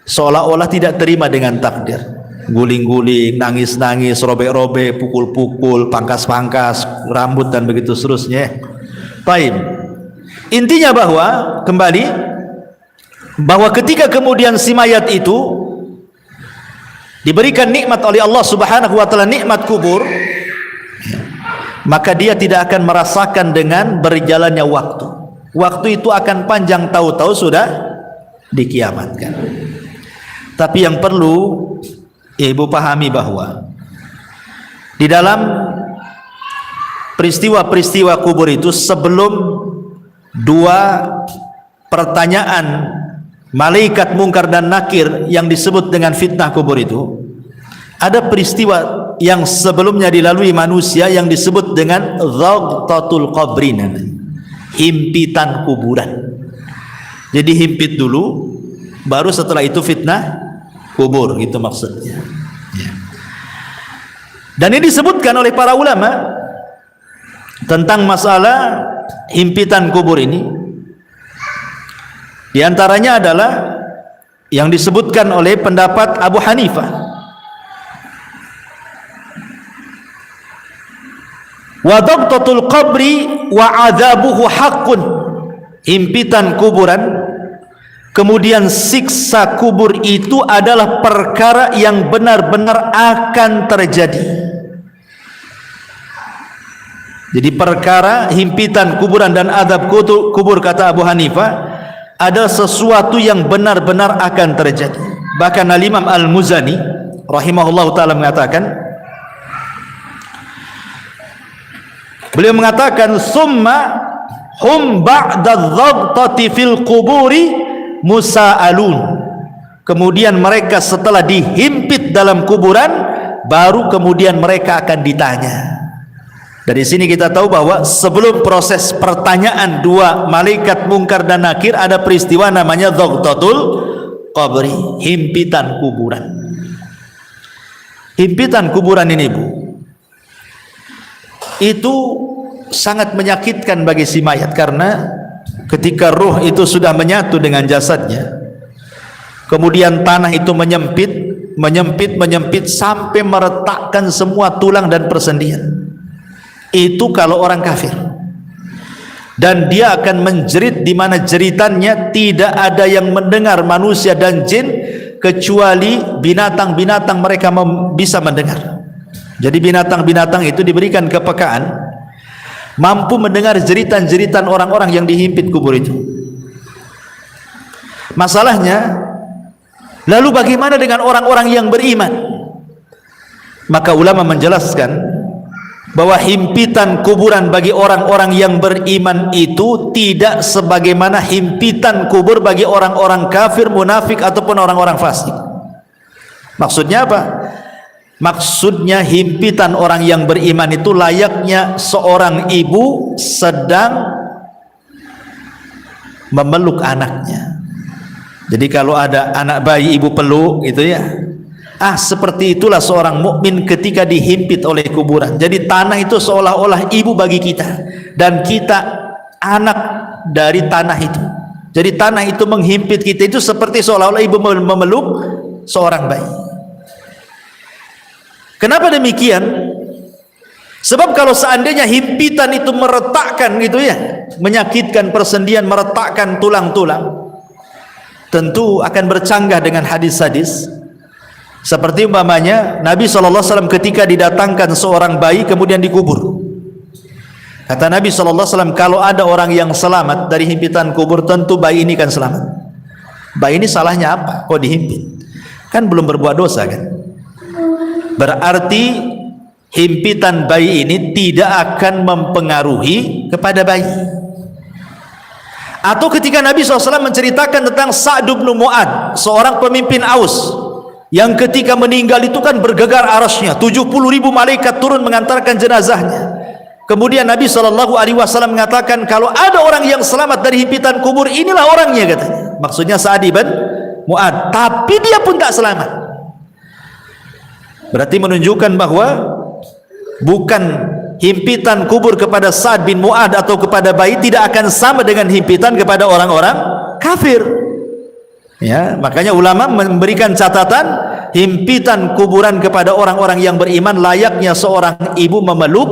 seolah-olah tidak terima dengan takdir. Guling-guling, nangis-nangis, robek-robek, pukul-pukul, pangkas-pangkas rambut dan begitu seterusnya. Baik. Intinya bahwa ketika kemudian si mayat itu diberikan nikmat oleh Allah Subhanahu wa taala, nikmat kubur, maka dia tidak akan merasakan dengan berjalannya waktu. Waktu itu akan panjang, tahu-tahu sudah dikiamatkan. Tapi yang perlu ibu pahami bahwa di dalam peristiwa-peristiwa kubur itu, sebelum dua pertanyaan malaikat mungkar dan nakir yang disebut dengan fitnah kubur itu, ada peristiwa yang sebelumnya dilalui manusia yang disebut dengan dhagtatul qabri, himpitan kuburan. Jadi himpit dulu, baru setelah itu fitnah kubur, itu maksudnya. Dan ini disebutkan oleh para ulama tentang masalah himpitan kubur ini. Di antaranya adalah yang disebutkan oleh pendapat Abu Hanifah. Wa dhagtatul qabri wa adzabuhu haqqun. Himpitan kuburan, kemudian siksa kubur itu adalah perkara yang benar-benar akan terjadi. Jadi perkara himpitan kuburan dan azab kubur, kata Abu Hanifah, adalah sesuatu yang benar-benar akan terjadi. Bahkan Al-Imam Al-Muzani rahimahullahu ta'ala mengatakan, beliau mengatakan, summa hum ba'da dhagtati fil kuburi musa'alun. Kemudian mereka setelah dihimpit dalam kuburan, baru kemudian mereka akan ditanya. Dari sini kita tahu bahwa sebelum proses pertanyaan dua malaikat mungkar dan nakir, ada peristiwa namanya dhagtatul qabri, himpitan kuburan. Himpitan kuburan ini, Bu, itu sangat menyakitkan bagi si mayat, karena ketika ruh itu sudah menyatu dengan jasadnya, kemudian tanah itu menyempit sampai meretakkan semua tulang dan persendian. Itu kalau orang kafir, dan dia akan menjerit di mana jeritannya tidak ada yang mendengar, manusia dan jin, kecuali binatang-binatang mereka bisa mendengar. Jadi binatang-binatang itu diberikan kepekaan, mampu mendengar jeritan-jeritan orang-orang yang dihimpit kubur itu. Masalahnya, lalu bagaimana dengan orang-orang yang beriman? Maka ulama menjelaskan bahwa himpitan kuburan bagi orang-orang yang beriman itu tidak sebagaimana himpitan kubur bagi orang-orang kafir, munafik, ataupun orang-orang fasik. Maksudnya apa? Maksudnya himpitan orang yang beriman itu layaknya seorang ibu sedang memeluk anaknya. Jadi kalau ada anak bayi ibu peluk gitu ya, seperti itulah seorang mukmin ketika dihimpit oleh kuburan. Jadi tanah itu seolah-olah ibu bagi kita, dan kita anak dari tanah itu. Jadi tanah itu menghimpit kita itu seperti seolah-olah ibu memeluk seorang bayi. Kenapa demikian? Sebab kalau seandainya himpitan itu meretakkan gitu ya, menyakitkan persendian, meretakkan tulang-tulang, tentu akan bercanggah dengan hadis-hadis. Seperti umpamanya Nabi SAW ketika didatangkan seorang bayi kemudian dikubur, kata Nabi SAW, kalau ada orang yang selamat dari himpitan kubur, tentu bayi ini kan selamat. Bayi ini salahnya apa? Kok dihimpit? Kan belum berbuat dosa kan? Berarti himpitan bayi ini tidak akan mempengaruhi kepada bayi. Atau ketika Nabi SAW menceritakan tentang Sa'd bin Mu'adz, seorang pemimpin Aus, yang ketika meninggal itu kan bergegar arasnya, 70.000 malaikat turun mengantarkan jenazahnya. Kemudian Nabi SAW mengatakan, kalau ada orang yang selamat dari himpitan kubur, inilah orangnya, katanya. Maksudnya Sa'd bin Mu'adz. Tapi dia pun tak selamat. Berarti menunjukkan bahwa bukan himpitan kubur kepada Sa'ad bin Mu'ad atau kepada bayi tidak akan sama dengan himpitan kepada orang-orang kafir. Ya, makanya ulama memberikan catatan himpitan kuburan kepada orang-orang yang beriman layaknya seorang ibu memeluk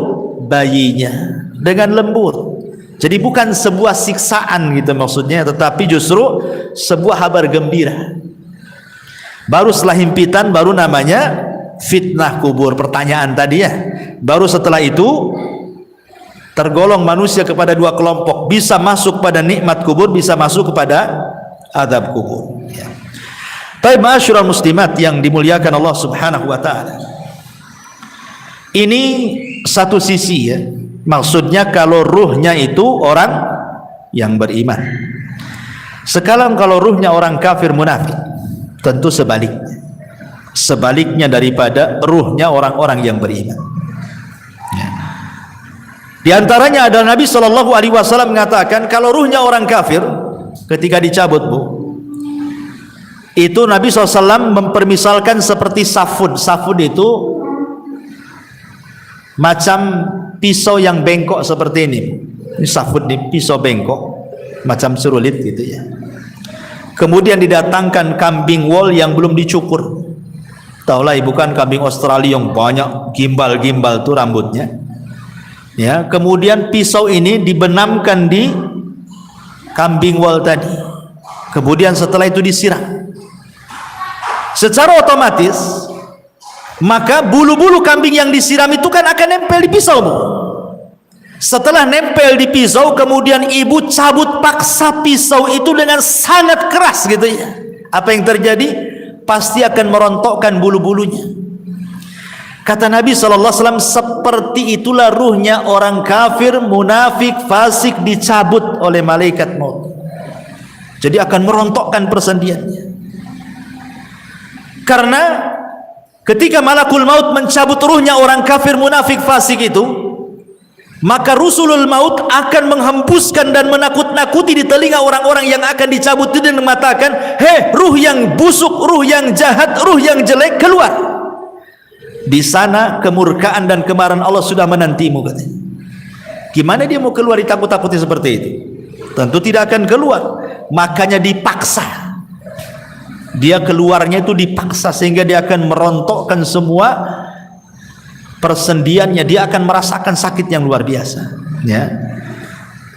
bayinya dengan lembut. Jadi bukan sebuah siksaan gitu maksudnya, tetapi justru sebuah kabar gembira. Baru setelah himpitan baru namanya fitnah kubur, pertanyaan tadi ya. Baru setelah itu tergolong manusia kepada dua kelompok, bisa masuk pada nikmat kubur, bisa masuk kepada azab kubur ya. Baik, ma'asyiral muslimat yang dimuliakan Allah Subhanahu wa taala. Ini satu sisi ya. Maksudnya kalau ruhnya itu orang yang beriman. Sekarang kalau ruhnya orang kafir munafik, tentu sebaliknya. Sebaliknya daripada ruhnya orang-orang yang beriman. Ya. Di antaranya adalah Nabi SAW mengatakan kalau ruhnya orang kafir ketika dicabut itu Nabi SAW mempermisalkan seperti safud. Safud itu macam pisau yang bengkok seperti ini. Ini safud, ini pisau bengkok macam serulit gitu ya. Kemudian didatangkan kambing wol yang belum dicukur. Taulah ibu kan kambing Australia yang banyak gimbal-gimbal tuh rambutnya. Ya, kemudian pisau ini dibenamkan di kambing wol tadi. Kemudian setelah itu disiram. Secara otomatis maka bulu-bulu kambing yang disiram itu kan akan nempel di pisau, Bu. Setelah nempel di pisau, kemudian ibu cabut paksa pisau itu dengan sangat keras gitu ya. Apa yang terjadi? Pasti akan merontokkan bulu-bulunya. Kata Nabi SAW, seperti itulah ruhnya orang kafir, munafik, fasik dicabut oleh malaikat maut. Jadi akan merontokkan persendiannya. Karena ketika malakul maut mencabut ruhnya orang kafir, munafik, fasik itu, maka rusulul maut akan menghembuskan dan menakut-nakuti di telinga orang-orang yang akan dicabut itu dan mengatakan, hei ruh yang busuk, ruh yang jahat, ruh yang jelek, keluar. Di sana kemurkaan dan kemarahan Allah sudah menantimu katanya. Gimana dia mau keluar ditakut-takuti seperti itu? Tentu tidak akan keluar. Makanya dipaksa. Dia keluarnya itu dipaksa sehingga dia akan merontokkan semua persendiannya, dia akan merasakan sakit yang luar biasa ya.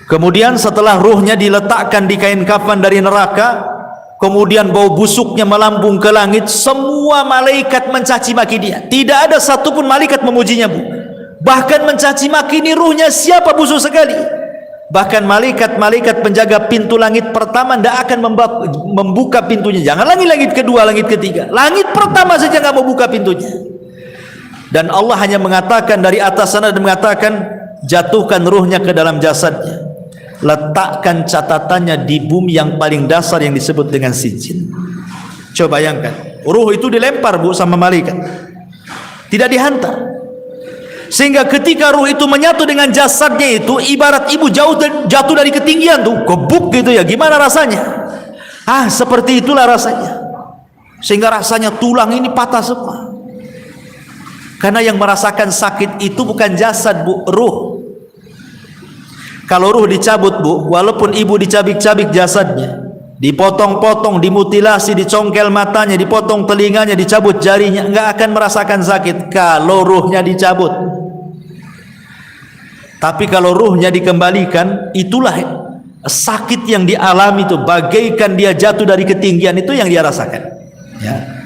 Kemudian setelah ruhnya diletakkan di kain kafan dari neraka, kemudian bau busuknya melambung ke langit, semua malaikat mencaci maki dia. Tidak ada satupun malaikat memujinya, Bu. Bahkan mencaci maki, ini ruhnya siapa busuk sekali. Bahkan malaikat-malaikat penjaga pintu langit pertama tidak akan membuka pintunya. Jangan langit kedua, langit ketiga. Langit pertama saja nggak mau buka pintunya. Dan Allah hanya mengatakan dari atas sana dan mengatakan, jatuhkan ruhnya ke dalam jasadnya. Letakkan catatannya di bumi yang paling dasar yang disebut dengan sijin. Coba bayangkan, ruh itu dilempar, Bu, sama malaikat. Tidak dihantar. Sehingga ketika ruh itu menyatu dengan jasadnya itu ibarat ibu jatuh dari ketinggian tuh, gebuk gitu ya. Gimana rasanya? Seperti itulah rasanya. Sehingga rasanya tulang ini patah semua. Karena yang merasakan sakit itu bukan jasad, Bu, ruh. Kalau ruh dicabut, Bu, walaupun ibu dicabik-cabik jasadnya, dipotong-potong, dimutilasi, dicongkel matanya, dipotong telinganya, dicabut jarinya, enggak akan merasakan sakit kalau ruhnya dicabut. Tapi kalau ruhnya dikembalikan, itulah sakit yang dialami itu, bagaikan dia jatuh dari ketinggian, itu yang dia rasakan ya.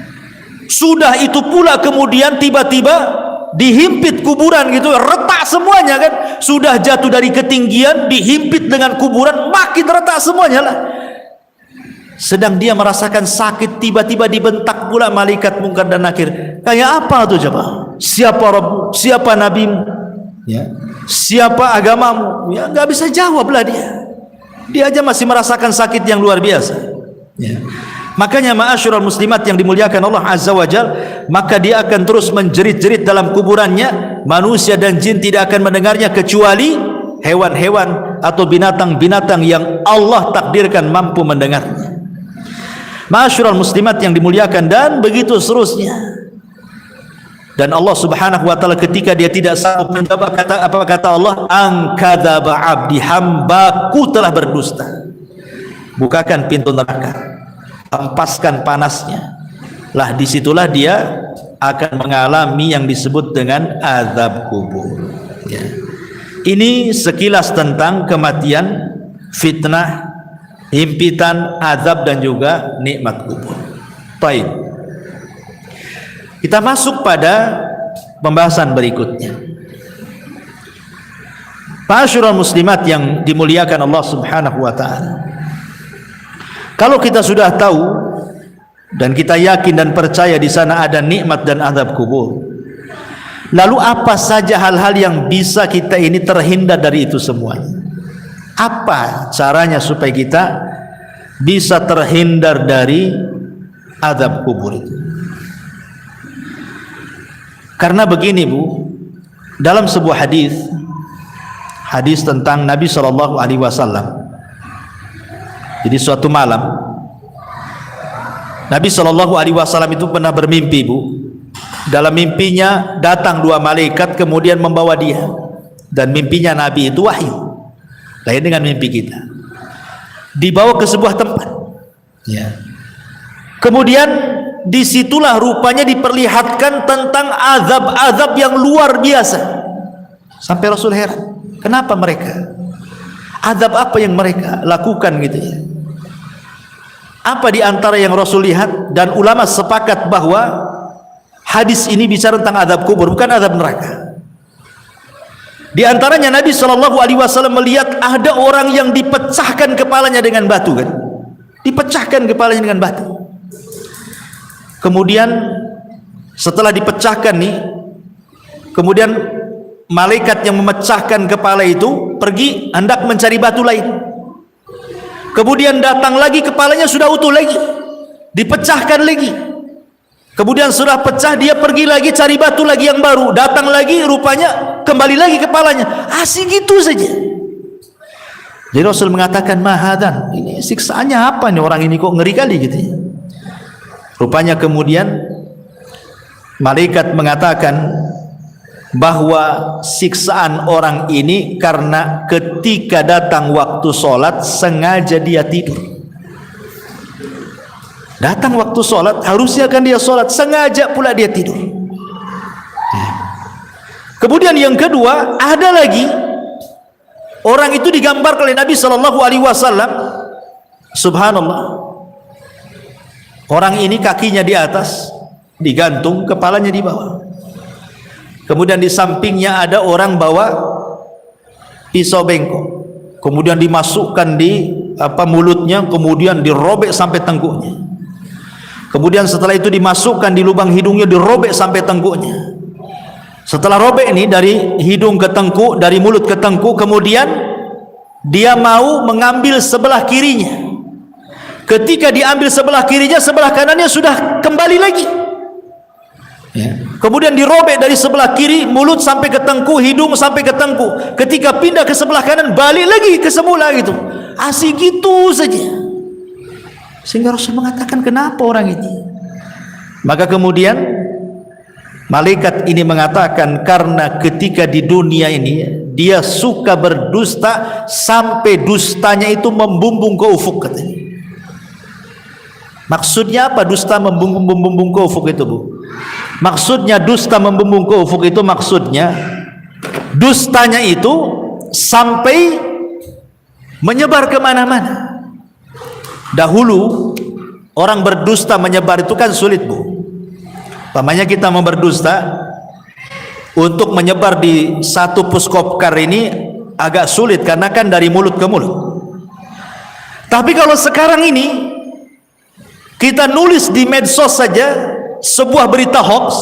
Sudah itu pula kemudian tiba-tiba dihimpit kuburan gitu, retak semuanya kan. Sudah jatuh dari ketinggian, dihimpit dengan kuburan, makin retak semuanya lah. Sedang dia merasakan sakit, tiba-tiba dibentak pula malaikat Munkar dan Nakir. Kayak apa tuh coba? Siapa Rabb? Siapa nabimu? Ya. Siapa agamamu? Ya, nggak bisa jawab lah dia. Dia aja masih merasakan sakit yang luar biasa. Ya. Makanya ma'asyiral muslimat yang dimuliakan Allah Azza wa Jal, maka dia akan terus menjerit-jerit dalam kuburannya. Manusia dan jin tidak akan mendengarnya kecuali hewan-hewan atau binatang-binatang yang Allah takdirkan mampu mendengarnya. Ma'asyiral muslimat yang dimuliakan, dan begitu seterusnya. Dan Allah Subhanahu wa taala ketika dia tidak sanggup menjawab, apa kata Allah? An kadzaba 'abdi, hambaku telah berdusta. Bukakan pintu neraka, hempaskan panasnya. Lah disitulah dia akan mengalami yang disebut dengan azab kubur. Ya. Ini sekilas tentang kematian, fitnah, himpitan, azab dan juga nikmat kubur. Baik. Kita masuk pada pembahasan berikutnya. Ma'asyiral muslimat yang dimuliakan Allah Subhanahu wa taala. Kalau kita sudah tahu dan kita yakin dan percaya di sana ada nikmat dan azab kubur, lalu apa saja hal-hal yang bisa kita ini terhindar dari itu semuanya? Apa caranya supaya kita bisa terhindar dari azab kubur itu? Karena begini Bu, dalam sebuah hadis tentang Nabi SAW. Jadi suatu malam Nabi SAW itu pernah bermimpi Bu. Dalam mimpinya datang dua malaikat kemudian membawa dia. Dan mimpinya Nabi itu wahyu, lain dengan mimpi kita. Dibawa ke sebuah tempat, ya. Kemudian disitulah rupanya diperlihatkan tentang azab-azab yang luar biasa. Sampai Rasul heran, kenapa mereka? Azab apa yang mereka lakukan gitu ya? Apa di antara yang Rasul lihat? Dan ulama sepakat bahwa hadis ini bicara tentang azab kubur, bukan azab neraka. Di antaranya Nabi SAW melihat ada orang yang dipecahkan kepalanya dengan batu kan? Dipecahkan kepalanya dengan batu. Kemudian setelah dipecahkan nih, kemudian malaikat yang memecahkan kepala itu pergi hendak mencari batu lain. Kemudian datang lagi, kepalanya sudah utuh lagi, dipecahkan lagi. Kemudian sudah pecah, dia pergi lagi cari batu lagi yang baru, datang lagi, rupanya kembali lagi kepalanya. Asik gitu saja. Jadi Rasul mengatakan, mahadan, ini siksaannya apa nih orang ini, kok ngeri kali gitu ya. Rupanya kemudian malaikat mengatakan bahwa siksaan orang ini karena ketika datang waktu sholat sengaja dia tidur. Datang waktu sholat, harusnya kan dia sholat, sengaja pula dia tidur. Kemudian yang kedua, ada lagi orang itu digambarkan oleh Nabi SAW. Subhanallah, orang ini kakinya di atas digantung, kepalanya di bawah. Kemudian di sampingnya ada orang bawa pisau bengkok, kemudian dimasukkan di mulutnya, kemudian dirobek sampai tengkuknya. Kemudian setelah itu dimasukkan di lubang hidungnya, dirobek sampai tengkuknya. Setelah robek ini dari hidung ke tengkuk, dari mulut ke tengkuk, kemudian dia mau mengambil sebelah kirinya. Ketika diambil sebelah kirinya, sebelah kanannya sudah kembali lagi. Ya. Kemudian dirobek dari sebelah kiri, mulut sampai ke tengkuk, hidung sampai ke tengkuk. Ketika pindah ke sebelah kanan, balik lagi ke semula gitu. Asik gitu saja. Sehingga Rasul mengatakan, kenapa orang ini? Maka kemudian malaikat ini mengatakan, karena ketika di dunia ini dia suka berdusta sampai dustanya itu membumbung ke ufuk katanya. Maksudnya apa dusta membumbung ke ufuk itu Bu? Maksudnya dusta membumbung ke ufuk itu maksudnya dustanya itu sampai menyebar kemana-mana. Dahulu orang berdusta menyebar itu kan sulit Bu. Pamannya kita mau berdusta, untuk menyebar di satu puskopkar ini agak sulit karena kan dari mulut ke mulut. Tapi kalau sekarang ini kita nulis di medsos saja sebuah berita hoax,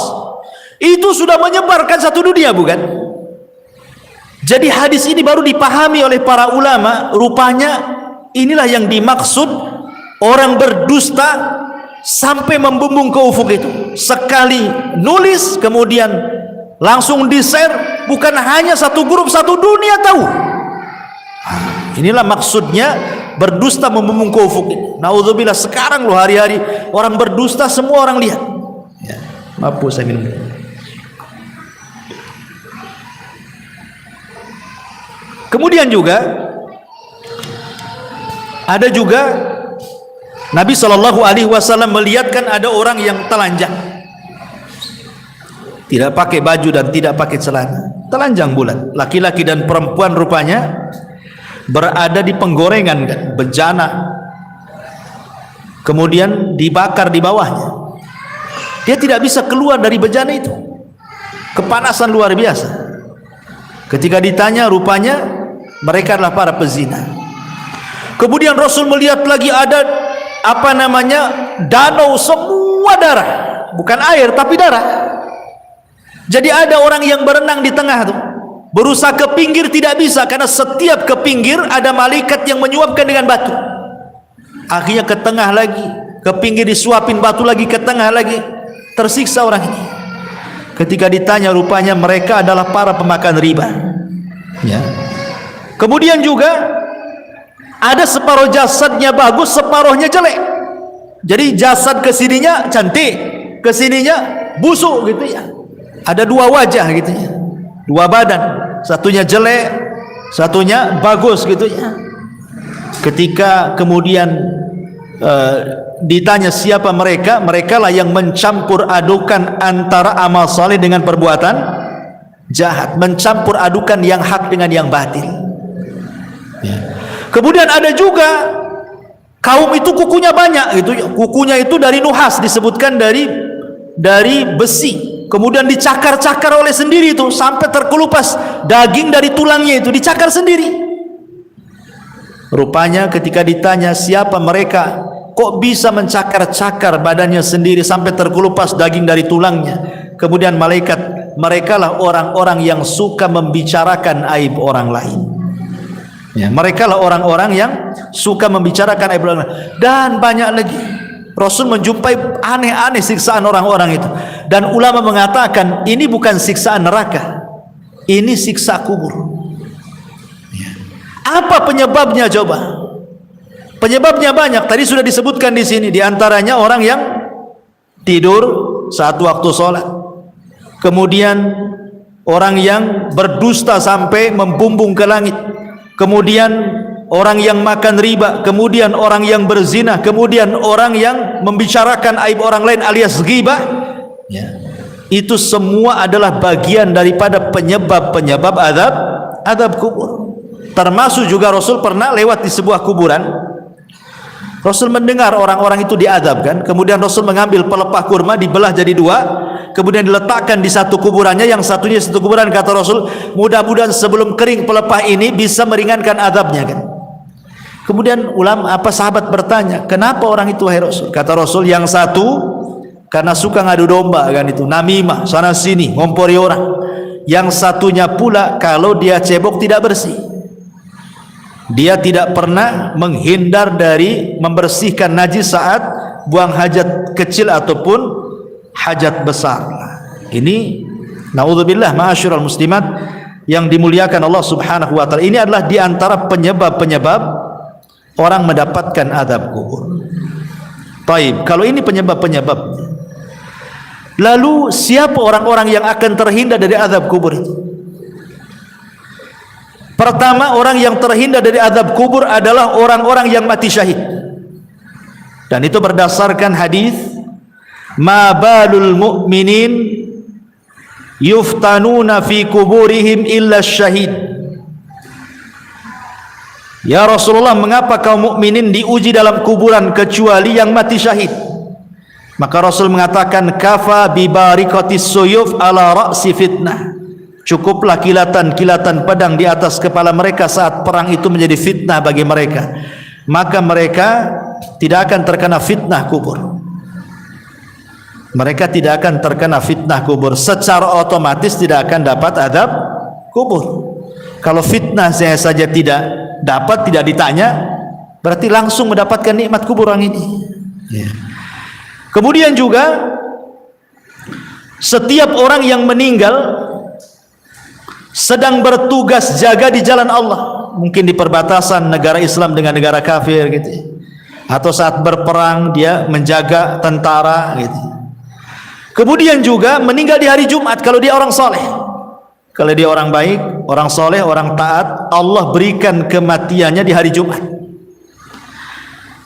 itu sudah menyebarkan satu dunia bukan? Jadi hadis ini baru dipahami oleh para ulama, rupanya inilah yang dimaksud orang berdusta sampai membumbung ke ufuk itu. Sekali nulis kemudian langsung di-share, bukan hanya satu grup, satu dunia tahu. Inilah maksudnya berdusta membumbung ke ufuk ini. Naudzubillah, sekarang loh hari-hari orang berdusta semua orang lihat. Ya, maaf saya minum. Kemudian juga ada juga Nabi SAW melihatkan ada orang yang telanjang, tidak pakai baju dan tidak pakai celana, telanjang bulat, laki-laki dan perempuan rupanya berada di penggorengan kan, bejana, kemudian dibakar di bawahnya. Dia tidak bisa keluar dari bejana itu, kepanasan luar biasa. Ketika ditanya, rupanya mereka adalah para pezina. Kemudian Rasul melihat lagi ada danau semua darah, bukan air tapi darah. Jadi ada orang yang berenang di tengah itu, berusaha ke pinggir tidak bisa, karena setiap ke pinggir ada malaikat yang menyuapkan dengan batu. Akhirnya ke tengah lagi, ke pinggir disuapin batu lagi, ke tengah lagi, tersiksa orang ini. Ketika ditanya, rupanya mereka adalah para pemakan riba, ya. Kemudian juga ada separuh jasadnya bagus, separuhnya jelek. Jadi jasad kesininya cantik, kesininya busuk gitu ya. Ada dua wajah gitu ya, dua badan, satunya jelek, satunya bagus gitu ya. Ketika kemudian ditanya siapa mereka, mereka lah yang mencampur adukan antara amal saleh dengan perbuatan jahat, mencampur adukan yang hak dengan yang batil, ya. Kemudian ada juga kaum itu kukunya banyak, itu kukunya itu dari nuhas, disebutkan dari besi, kemudian dicakar-cakar oleh sendiri itu sampai terkelupas daging dari tulangnya itu dicakar sendiri. Rupanya ketika ditanya siapa mereka, kok bisa mencakar-cakar badannya sendiri sampai terkelupas daging dari tulangnya? Kemudian malaikat, merekalah orang-orang yang suka membicarakan aib orang lain, ya. Merekalah orang-orang yang suka membicarakan aib orang lain. Dan banyak lagi Rasul menjumpai aneh-aneh siksaan orang-orang itu. Dan ulama mengatakan ini bukan siksaan neraka, ini siksa kubur. Apa penyebabnya coba? Penyebabnya banyak. Tadi sudah disebutkan di sini. Di antaranya orang yang tidur saat waktu sholat. Kemudian orang yang berdusta sampai membumbung ke langit. Kemudian orang yang makan riba. Kemudian orang yang berzina. Kemudian orang yang membicarakan aib orang lain alias ghibah, ya. Itu semua adalah bagian daripada penyebab-penyebab azab kubur. Termasuk juga Rasul pernah lewat di sebuah kuburan. Rasul mendengar orang-orang itu diazabkan. Kemudian Rasul mengambil pelepah kurma, dibelah jadi dua, kemudian diletakkan di satu kuburannya, yang satunya satu kuburan. Kata Rasul, mudah-mudahan sebelum kering pelepah ini bisa meringankan azabnya kan. Kemudian sahabat bertanya, kenapa orang itu wahai Rasul? Kata Rasul, yang satu karena suka ngadu domba kan, itu namimah, sana sini ngompori orang. Yang satunya pula kalau dia cebok tidak bersih. Dia tidak pernah menghindar dari membersihkan najis saat buang hajat kecil ataupun hajat besar. Ini naudzubillah ma'asyiral muslimat yang dimuliakan Allah Subhanahu wa taala. Ini adalah di antara penyebab-penyebab orang mendapatkan azab kubur. Baik, kalau ini penyebab-penyebabnya. Lalu siapa orang-orang yang akan terhindar dari azab kubur itu? Pertama, orang yang terhindar dari azab kubur adalah orang-orang yang mati syahid. Dan itu berdasarkan hadis, ma balul mu'minin yuftanuna fi kuburihim illa syahid. Ya Rasulullah, mengapa kaum mukminin diuji dalam kuburan kecuali yang mati syahid? Maka Rasul mengatakan, kafa bi barikatis suyuf ala ra'si fitnah. Cukuplah kilatan-kilatan pedang di atas kepala mereka saat perang itu menjadi fitnah bagi mereka. Maka mereka tidak akan terkena fitnah kubur. Mereka tidak akan terkena fitnah kubur. Secara otomatis tidak akan dapat azab kubur. Kalau fitnah saya saja tidak dapat, tidak ditanya, berarti langsung mendapatkan nikmat kubur orang ini, ya. Kemudian juga setiap orang yang meninggal sedang bertugas jaga di jalan Allah, mungkin di perbatasan negara Islam dengan negara kafir gitu, atau saat berperang dia menjaga tentara gitu. Kemudian juga meninggal di hari Jumat kalau dia orang soleh, Kalau dia orang baik, orang soleh, orang taat, Allah berikan kematiannya di hari Jumat.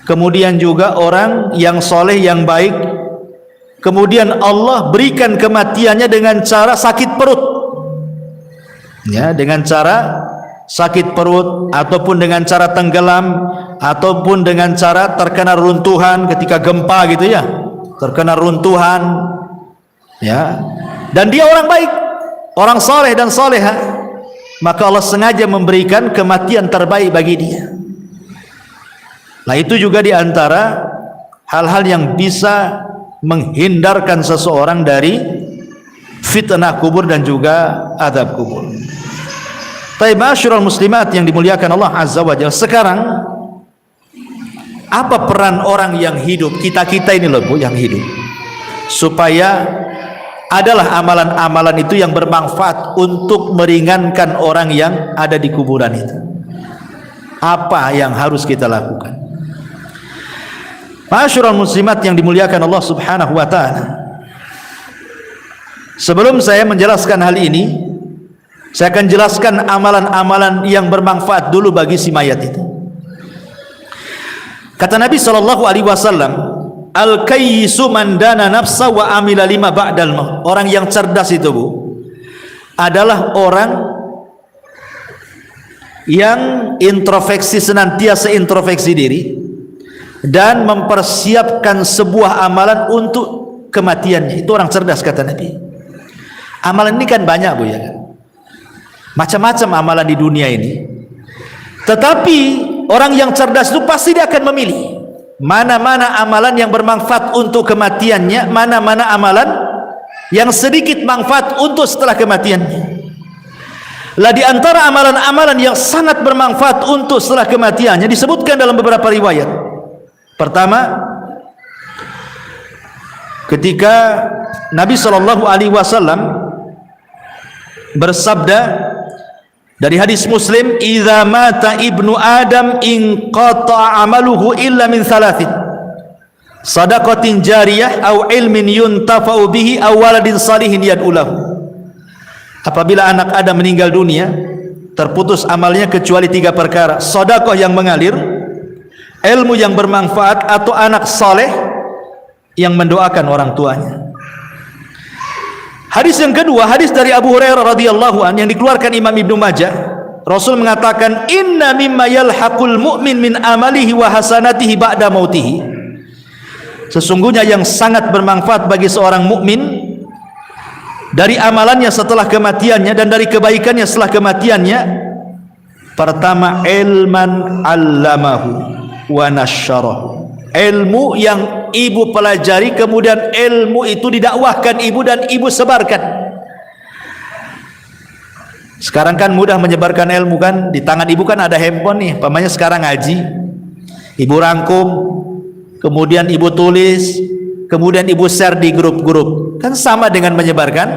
Kemudian juga orang yang soleh, yang baik, kemudian Allah berikan kematiannya dengan cara sakit perut, ya, dengan cara sakit perut, ataupun dengan cara tenggelam, ataupun dengan cara terkena runtuhan ketika gempa gitu ya, terkena runtuhan, ya, dan dia orang baik, orang soleh dan soleha, maka Allah sengaja memberikan kematian terbaik bagi dia. Nah, itu juga diantara hal-hal yang bisa menghindarkan seseorang dari fitnah kubur dan juga azab kubur. Baik, ma'asyiral muslimat yang dimuliakan Allah Azza wa Jalla. Sekarang apa peran orang yang hidup, kita ini loh Bu, yang hidup, supaya adalah amalan-amalan itu yang bermanfaat untuk meringankan orang yang ada di kuburan itu. Apa yang harus kita lakukan? Ma'asyiral muslimat yang dimuliakan Allah Subhanahu wa taala. Sebelum saya menjelaskan hal ini, saya akan jelaskan amalan-amalan yang bermanfaat dulu bagi si mayat itu. Kata Nabi sallallahu alaihi wasallam, al-kayyisu man dana nafsa wa amila lima ba'dal maut. Orang yang cerdas itu Bu, adalah orang yang introspeksi, senantiasa introspeksi diri dan mempersiapkan sebuah amalan untuk kematiannya. Itu orang cerdas, kata Nabi. Amalan ini kan banyak Bu, ya kan? Macam-macam amalan di dunia ini. Tetapi orang yang cerdas itu pasti dia akan memilih mana-mana amalan yang bermanfaat untuk kematiannya, mana-mana amalan yang sedikit manfaat untuk setelah kematiannya. Lah di antara amalan-amalan yang sangat bermanfaat untuk setelah kematiannya disebutkan dalam beberapa riwayat. Pertama, ketika Nabi sallallahu alaihi wasallam bersabda dari hadis Muslim, "Idza mata ibnu Adam inqata'a amaluhu illa min thalathin. Shadaqatin jariyah aw ilmin yuntafa'u bihi aw waladin salihin yad'u lahu." Apabila anak Adam meninggal dunia, terputus amalnya kecuali 3 perkara: sedekah yang mengalir, ilmu yang bermanfaat, atau anak saleh yang mendoakan orang tuanya. Hadis yang kedua, hadis dari Abu Hurairah radhiyallahu an yang dikeluarkan Imam Ibnu Majah. Rasul mengatakan, "Inna mimma yalhaqul mu'min min amalihi wa hasanatihi ba'da mautihi." Sesungguhnya yang sangat bermanfaat bagi seorang mukmin dari amalannya setelah kematiannya dan dari kebaikannya setelah kematiannya, pertama, ilman 'allamahu wa nasyarahu. Ilmu yang ibu pelajari, kemudian ilmu itu didakwahkan ibu dan ibu sebarkan. Sekarang kan mudah menyebarkan ilmu kan, di tangan ibu kan ada handphone nih, pamannya sekarang ngaji, ibu rangkum, kemudian ibu tulis, kemudian ibu share di grup-grup, kan sama dengan menyebarkan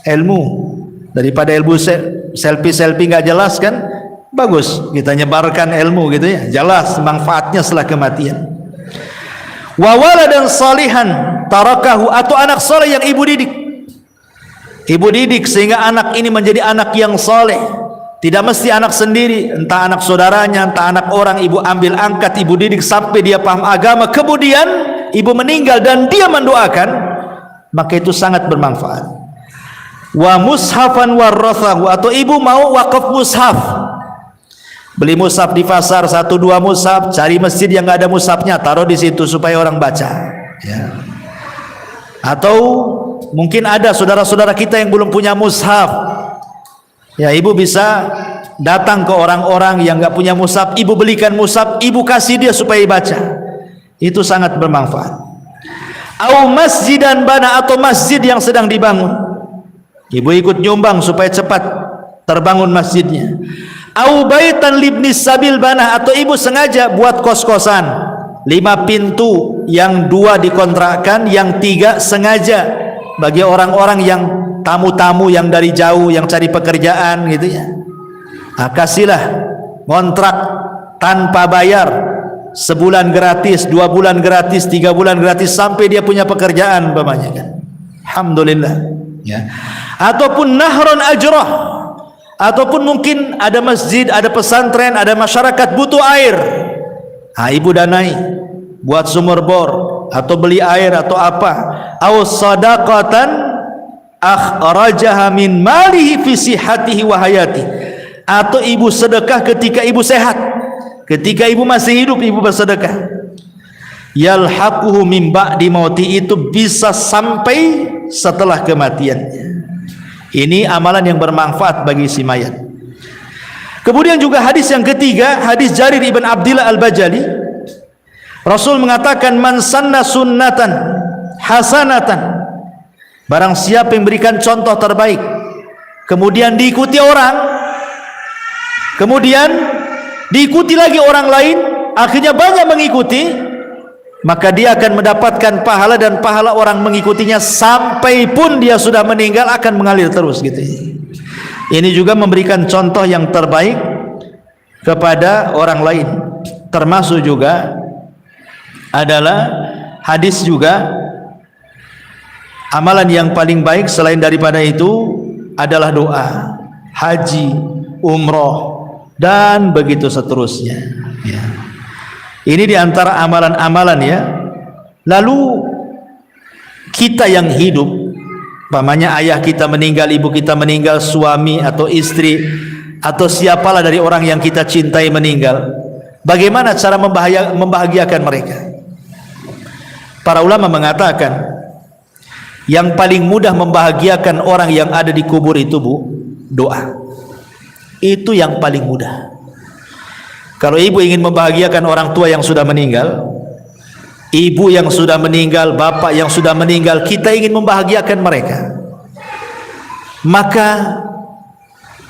ilmu. Daripada ilmu selfie nggak jelas kan, bagus kita nyebarkan ilmu gitu ya, jelas manfaatnya setelah kematian. Wa waladan salihan tarakahu, atau anak saleh yang ibu didik. Ibu didik sehingga anak ini menjadi anak yang saleh. Tidak mesti anak sendiri, entah anak saudaranya, entah anak orang, ibu ambil angkat, ibu didik sampai dia paham agama, kemudian ibu meninggal dan dia mendoakan, maka itu sangat bermanfaat. Wa mushafan warathahu, atau ibu mau wakaf mushaf, beli mushaf di pasar 1-2 mushaf, cari masjid yang nggak ada mushafnya, taruh di situ supaya orang baca, ya. Atau mungkin ada saudara-saudara kita yang belum punya mushaf, ya, ibu bisa datang ke orang-orang yang nggak punya mushaf, ibu belikan mushaf, ibu kasih dia supaya baca. Itu sangat bermanfaat. Au masjidan bana, atau masjid yang sedang dibangun, ibu ikut nyumbang supaya cepat terbangun masjidnya. Au baitan libnis sabil bana, atau ibu sengaja buat kos-kosan 5 pintu, yang 2 dikontrakkan, yang 3 sengaja bagi orang-orang yang tamu-tamu yang dari jauh yang cari pekerjaan gitu ya. Nah, kasihlah kontrak tanpa bayar, sebulan gratis, 2 bulan gratis, 3 bulan gratis, sampai dia punya pekerjaan umpamanya kan. Alhamdulillah, ya. ataupun nahron ajrah, ataupun mungkin ada masjid, ada pesantren, ada masyarakat butuh air. Ibu danai buat sumur bor atau beli air atau apa. Aw sadaqatan akhrajaha min malihi fi sihhatihi wa hayati, atau ibu sedekah ketika ibu sehat, ketika ibu masih hidup ibu bersedekah. Yalhaquhu min ba'di mauti, itu bisa sampai setelah kematiannya. Ini amalan yang bermanfaat bagi si mayat. Kemudian juga hadis yang ketiga, hadis Jarir ibn Abdillah al-Bajali. Rasul mengatakan, man sanna sunnatan hasanatan, barang siapa yang berikan contoh terbaik kemudian diikuti orang, kemudian diikuti lagi orang lain, akhirnya banyak mengikuti, maka dia akan mendapatkan pahala, dan pahala orang mengikutinya sampai pun dia sudah meninggal akan mengalir terus gitu. Ini juga memberikan contoh yang terbaik kepada orang lain. Termasuk juga adalah hadis juga, amalan yang paling baik selain daripada itu adalah doa, haji, umroh, dan begitu seterusnya ya. Ini diantara amalan-amalan ya. Lalu kita yang hidup, umpamanya ayah kita meninggal, ibu kita meninggal, suami atau istri atau siapalah dari orang yang kita cintai meninggal, bagaimana cara membahagiakan mereka? Para ulama mengatakan yang paling mudah membahagiakan orang yang ada di kubur itu doa. Itu yang paling mudah. Kalau ibu ingin membahagiakan orang tua yang sudah meninggal, ibu yang sudah meninggal, bapak yang sudah meninggal, kita ingin membahagiakan mereka, maka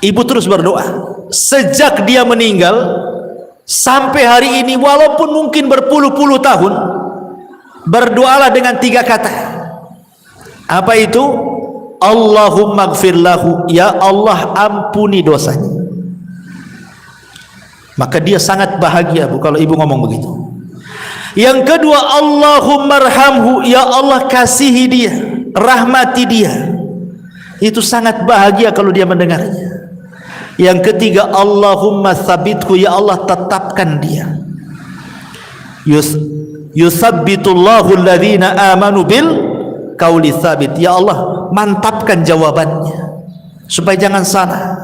ibu terus berdoa sejak dia meninggal sampai hari ini, walaupun mungkin berpuluh-puluh tahun. Berdoalah dengan 3 kata. Apa itu? Allahumma gfir lahu, ya Allah ampuni dosanya. Maka dia sangat bahagia bu kalau ibu ngomong begitu. Yang kedua, Allahumma arhamhu, ya Allah kasihi dia, rahmati dia. Itu sangat bahagia kalau dia mendengarnya. Yang ketiga, Allahumma tsabithu, ya Allah tetapkan dia. Yusabbitullahu alladhina amanu bil qauli tsabit, ya Allah mantapkan jawabannya supaya jangan salah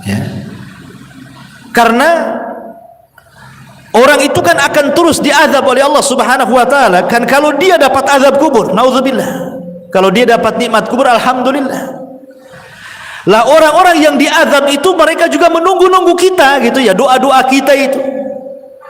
ya. Karena orang itu kan akan terus diazab oleh Allah Subhanahu wa taala kan. Kalau dia dapat azab kubur, naudzubillah. Kalau dia dapat nikmat kubur, alhamdulillah. Lah orang-orang yang diazab itu mereka juga menunggu-nunggu kita gitu ya, doa-doa kita itu.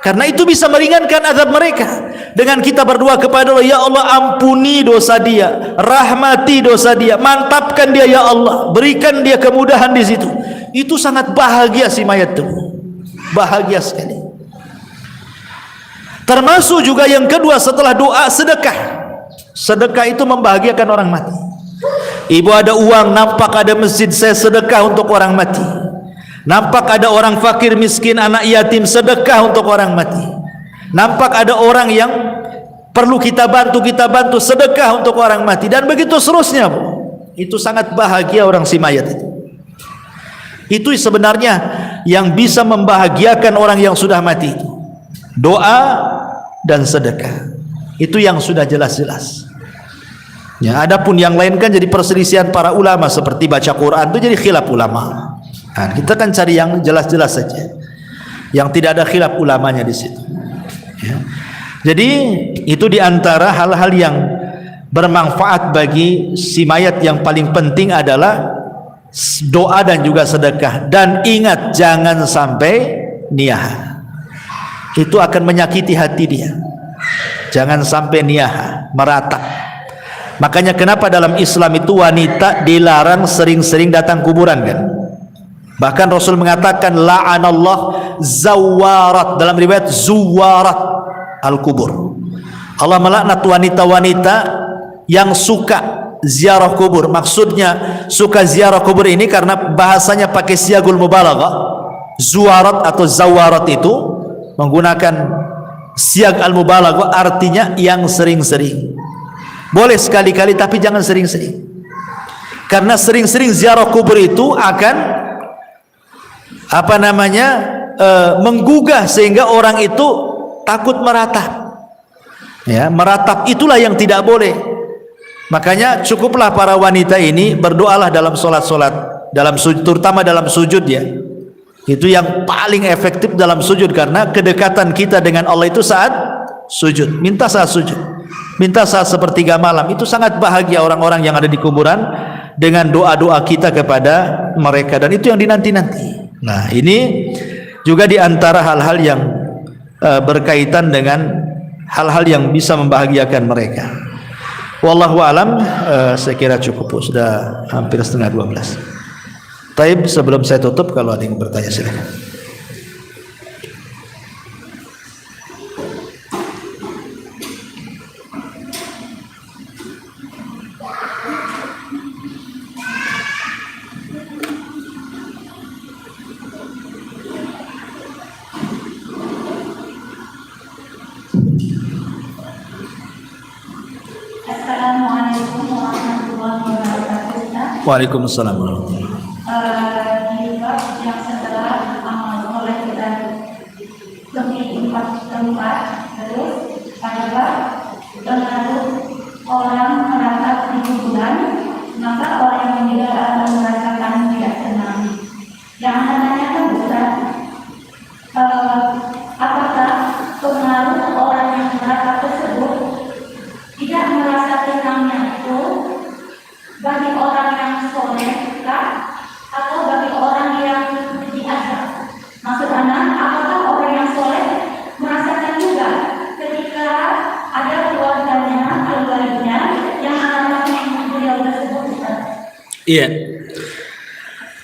Karena itu bisa meringankan azab mereka. Dengan kita berdoa kepada Allah, ya Allah ampuni dosa dia, rahmati dosa dia, mantapkan dia ya Allah, berikan dia kemudahan di situ. Itu sangat bahagia si mayat itu. Bahagia sekali. Termasuk juga yang kedua setelah doa, sedekah. Sedekah itu membahagiakan orang mati. Ibu ada uang, nampak ada masjid, saya sedekah untuk orang mati. Nampak ada orang fakir miskin, anak yatim, sedekah untuk orang mati. Nampak ada orang yang perlu kita bantu, sedekah untuk orang mati. Dan begitu seterusnya bu. Itu sangat bahagia orang si mayat itu. Itu sebenarnya yang bisa membahagiakan orang yang sudah mati itu. Doa dan sedekah. Itu yang sudah jelas-jelas. Ya, adapun yang lain kan jadi perselisihan para ulama, seperti baca Quran itu jadi khilaf ulama. Nah, kita kan cari yang jelas-jelas saja, yang tidak ada khilaf ulamanya di situ. Ya. Jadi itu diantara hal-hal yang bermanfaat bagi si mayat. Yang paling penting adalah doa dan juga sedekah. Dan ingat, jangan sampai niyah. Itu akan menyakiti hati dia. Jangan sampai niyah, meratap. Makanya kenapa dalam Islam itu wanita dilarang sering-sering datang kuburan kan? Bahkan Rasul mengatakan la'anallah zawarat, dalam riwayat zuwarat al-kubur. Allah melaknat wanita-wanita yang suka ziarah kubur. Maksudnya suka ziarah kubur ini karena bahasanya pakai siagul mubalaghah. Zuwarat atau zawarat itu menggunakan siag al-mubalaghah, artinya yang sering-sering. Boleh sekali-kali tapi jangan sering-sering. Karena sering-sering ziarah kubur itu akan menggugah sehingga orang itu takut meratap. Ya, meratap itulah yang tidak boleh. Makanya cukuplah para wanita ini berdoalah dalam solat-solat, dalam sujud, terutama dalam sujud ya. Itu yang paling efektif dalam sujud, karena kedekatan kita dengan Allah itu saat sujud. Minta saat sujud, minta saat sepertiga malam. Itu sangat bahagia orang-orang yang ada di kuburan dengan doa-doa kita kepada mereka, dan itu yang dinanti-nanti. Nah, ini juga diantara hal-hal yang berkaitan dengan hal-hal yang bisa membahagiakan mereka. Wallahu alam. Saya kira cukup, sudah hampir setengah 12. Taib, sebelum saya tutup, kalau ada yang bertanya silakan. Assalamualaikum warahmatullahi wabarakatuh. Waalaikumsalam warahmatullahi wabarakatuh. Di bab yang setelah oleh kita lebih tempat, terus pada bab pengaruh orang merasa di kuburan, maka orang yang meninggal akan merasakan tidak tenang. Yang anda tanyakan bukan apakah pengaruh orang yang merasa tersebut tidak merasa tenangnya itu bagi orang yang soleh atau bagi orang yang diazab. Maksud anak, apakah orang yang soleh merasakan juga ketika ada keluarganya yang mengalami beliau tersebut? Iya.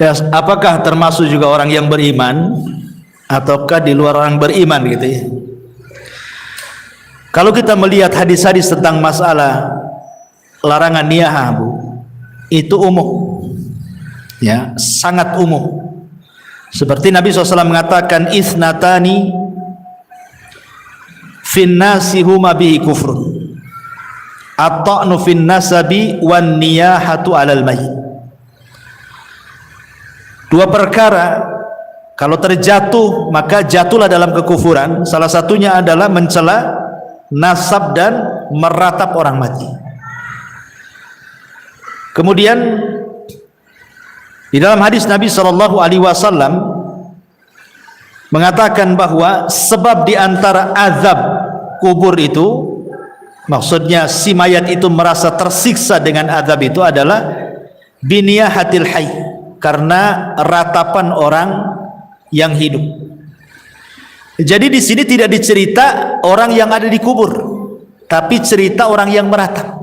Ya, apakah termasuk juga orang yang beriman ataukah di luar orang beriman gitu ya? Kalau kita melihat hadis-hadis tentang masalah larangan niyahah, Bu, itu umum. Ya, sangat umum. Seperti Nabi SAW mengatakan, isnatani fin nasi huma bihi kufrun, at-ta'nu fin nasabi wan niyahatu 'alal mayyit. Dua perkara kalau terjatuh maka jatuhlah dalam kekufuran. Salah satunya adalah mencela nasab dan meratap orang mati. Kemudian di dalam hadis Nabi SAW mengatakan bahwa sebab di antara azab kubur itu, maksudnya si mayat itu merasa tersiksa dengan azab itu adalah biniyahatil hayy, karena ratapan orang yang hidup. Jadi di sini tidak dicerita orang yang ada di kubur, tapi cerita orang yang meratap.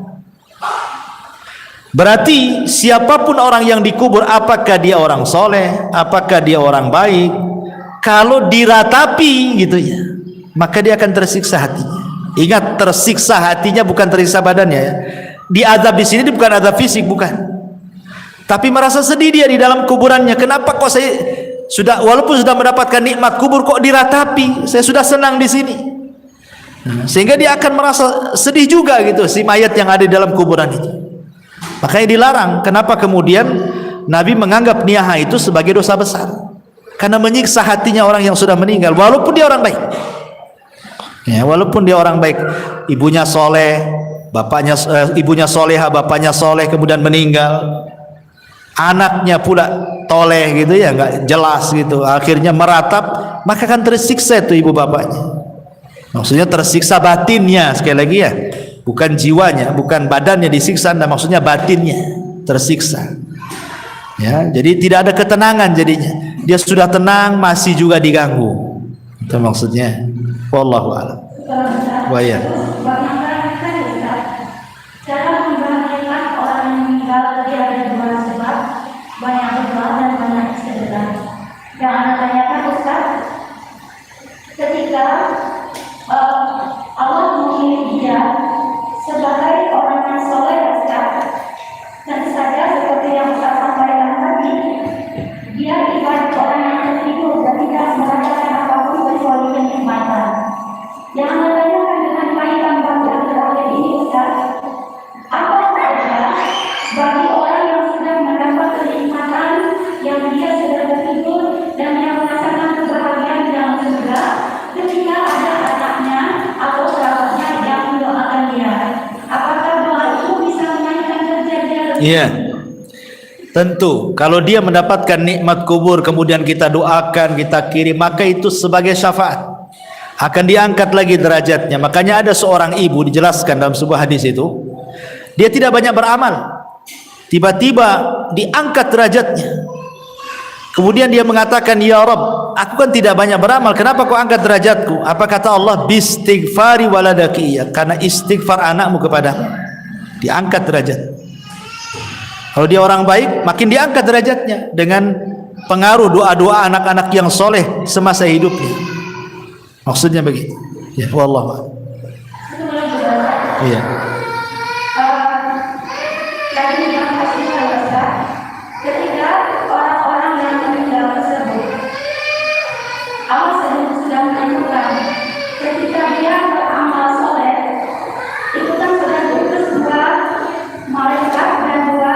Berarti siapapun orang yang dikubur, apakah dia orang soleh, apakah dia orang baik, kalau diratapi gitu ya, maka dia akan tersiksa hatinya. Ingat, tersiksa hatinya, bukan tersiksa badannya ya. Diazab di sini bukan azab fisik, bukan. Tapi merasa sedih dia di dalam kuburannya. Kenapa kok saya sudah, walaupun sudah mendapatkan nikmat kubur, kok diratapi? Saya sudah senang di sini. Sehingga dia akan merasa sedih juga gitu, si mayat yang ada di dalam kuburan itu. Makanya dilarang. Kenapa kemudian Nabi menganggap niyahah itu sebagai dosa besar? Karena menyiksa hatinya orang yang sudah meninggal, walaupun dia orang baik. Ya, walaupun dia orang baik, ibunya soleh, bapaknya ibunya soleha, bapaknya soleh, kemudian meninggal, anaknya pula toleh gitu ya, nggak jelas gitu, akhirnya meratap, maka akan tersiksa itu ibu bapaknya. Maksudnya tersiksa batinnya, sekali lagi ya, bukan jiwanya, bukan badannya disiksa, dan maksudnya batinnya tersiksa. Ya, jadi tidak ada ketenangan jadinya. Dia sudah tenang masih juga diganggu. Itu maksudnya. Wallahu a'lam. Wa ya. Cara membahagiakan orang yang meninggal tadi ada dua sebab, banyak berdoa dan banyak sedekah. Yang Anda tanyakan Ustaz, ketika Allah memilih dia sebagai orang yang soleh, tentu saja seperti yang Ustaz sampaikan tadi, dia ibarat orang yang tertidur dan tidak merasakan apapun kecuali kenikmatan. Yang Anda tanyakan dengan kaitan Iya. Tentu kalau dia mendapatkan nikmat kubur kemudian kita doakan, kita kirim, maka itu sebagai syafaat. Akan diangkat lagi derajatnya. Makanya ada seorang ibu dijelaskan dalam sebuah hadis itu, dia tidak banyak beramal, tiba-tiba diangkat derajatnya. Kemudian dia mengatakan, ya Rabb, aku kan tidak banyak beramal, kenapa kau angkat derajatku? Apa kata Allah? Bistighfari waladaki, karena istighfar anakmu kepadamu, diangkat derajat. Kalau dia orang baik, makin diangkat derajatnya dengan pengaruh doa-doa anak-anak yang soleh semasa hidupnya. Maksudnya begitu. Ya, wallah. Iya. Ketika orang-orang yang meninggal tersebut, Allah sudah menentukan ketika dia beramal soleh, itu kan sudah diutus dua malaikat dan dua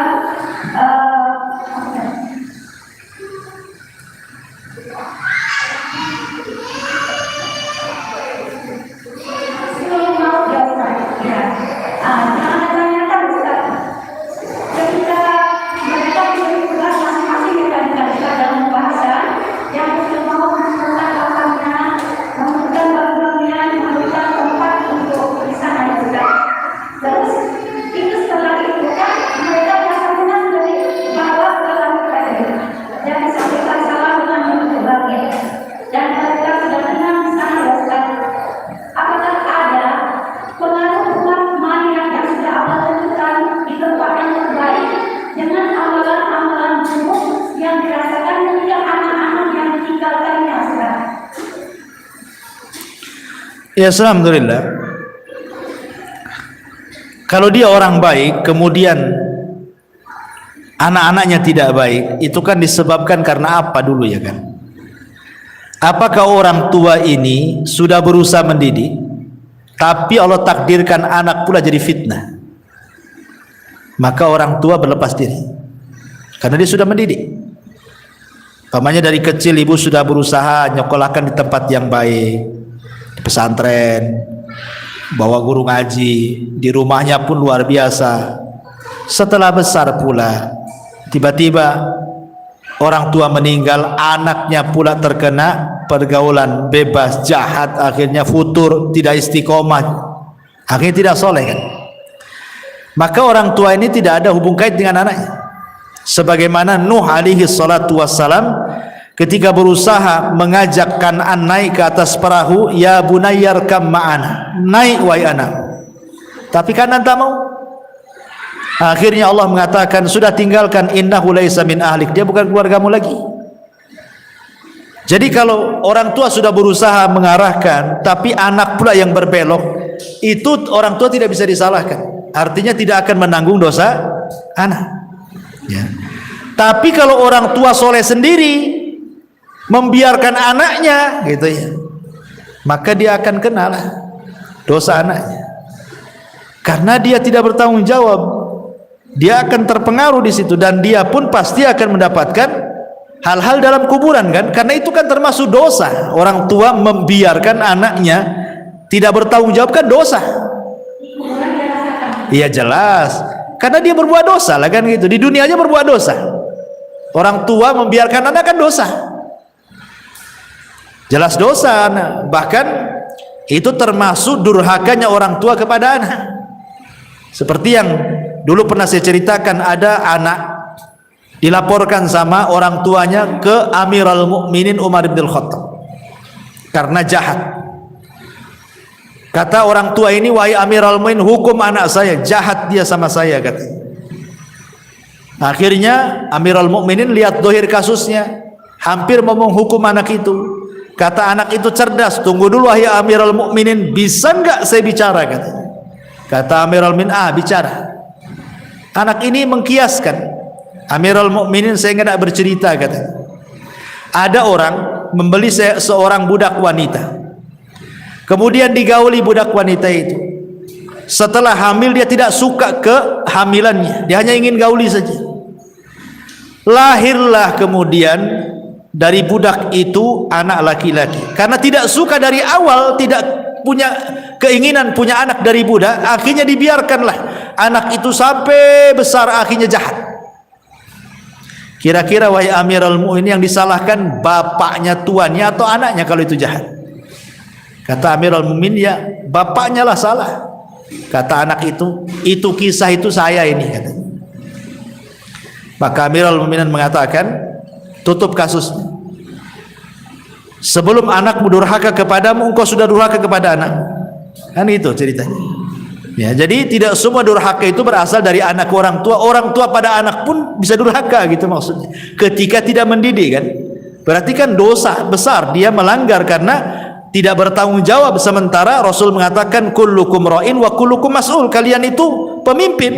Ya, alhamdulillah. Kalau dia orang baik kemudian anak-anaknya tidak baik, itu kan disebabkan karena apa dulu ya kan? Apakah orang tua ini sudah berusaha mendidik, tapi Allah takdirkan anak pula jadi fitnah, maka orang tua berlepas diri karena dia sudah mendidik. Pamannya dari kecil ibu sudah berusaha nyekolahkan di tempat yang baik, pesantren, bawa guru ngaji, di rumahnya pun luar biasa. Setelah besar pula, tiba-tiba orang tua meninggal, anaknya pula terkena pergaulan bebas, jahat, akhirnya futur, tidak istiqomah, akhirnya tidak soleh kan. Maka orang tua ini tidak ada hubung kait dengan anaknya. Sebagaimana Nuh alaihi salatu wassalam ketika berusaha mengajak Kan'an naik ke atas perahu, ya bunayyarkam ma'ana, naik wahai anak, tapi Kan'an tak mau. Akhirnya Allah mengatakan, sudah tinggalkan, innahu laisa min ahlik, dia bukan keluargamu lagi. Jadi kalau orang tua sudah berusaha mengarahkan tapi anak pula yang berbelok, itu orang tua tidak bisa disalahkan, artinya tidak akan menanggung dosa anak ya. Tapi kalau orang tua soleh sendiri membiarkan anaknya gitu ya, maka dia akan kenal dosa anaknya, karena dia tidak bertanggung jawab. Dia akan terpengaruh di situ dan dia pun pasti akan mendapatkan hal-hal dalam kuburan kan, karena itu kan termasuk dosa. Orang tua membiarkan anaknya tidak bertanggung jawab kan dosa. Iya jelas, karena dia berbuat dosa lah kan gitu. Di dunia aja berbuat dosa. Orang tua membiarkan anak kan dosa. Jelas dosa anak. Bahkan itu termasuk durhakanya orang tua kepada anak. Seperti yang dulu pernah saya ceritakan, ada anak dilaporkan sama orang tuanya ke Amirul Mukminin Umar bin Khattab karena jahat. Kata orang tua ini, wahai Amirul Mukminin, hukum anak saya, jahat dia sama saya kata. Akhirnya Amirul Mukminin lihat dohir kasusnya, hampir mau menghukum anak itu. Kata anak itu cerdas, tunggu dulu wahai Amirul Mukminin, bisa enggak saya bicara kata. Kata Amirul Mukminin, bicara. Anak ini mengkiaskan, Amirul Mukminin saya enggak bercerita kata. Ada orang membeli seorang budak wanita, kemudian digauli budak wanita itu. Setelah hamil dia tidak suka kehamilannya, dia hanya ingin gauli saja. Lahirlah kemudian dari budak itu anak laki-laki. Karena tidak suka dari awal, tidak punya keinginan punya anak dari budak, akhirnya dibiarkanlah anak itu sampai besar, akhirnya jahat. Kira-kira wahai Amirul Mukminin, yang disalahkan bapaknya, tuannya, atau anaknya kalau itu jahat? Kata Amirul Mukminin, ya bapaknya lah salah. Kata anak itu kisah itu saya ini, kata. Maka Amirul Mukminin mengatakan, tutup kasusnya. Sebelum anakmu durhaka kepadamu, engkau sudah durhaka kepada anak. Kan itu ceritanya. Ya, jadi tidak semua durhaka itu berasal dari anak ke orang tua. Orang tua pada anak pun bisa durhaka, gitu maksudnya. Ketika tidak mendidik, kan? Berarti kan dosa besar, dia melanggar karena tidak bertanggung jawab. Sementara Rasul mengatakan kullukum ra'in wa kullukum mas'ul. Kalian itu pemimpin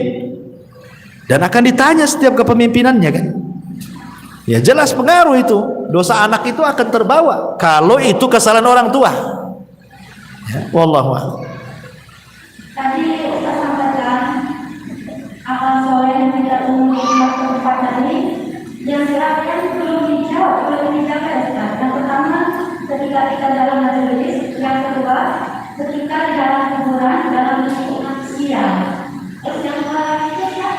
dan akan ditanya setiap kepemimpinannya, kan? Ya jelas pengaruh itu. Dosa anak itu akan terbawa kalau itu kesalahan orang tua. Ya, wallahu a'lam. Tadi Ustaz sampaikan akan soleh yang tidak umum tempat tadi yang silakan belum dijawab ya, Ustaz. Yang pertama ketika kita dalam majelis, yang kedua ketika di dalam kuburan dalam bentuk manusia. Terus yang kedua lagi ya?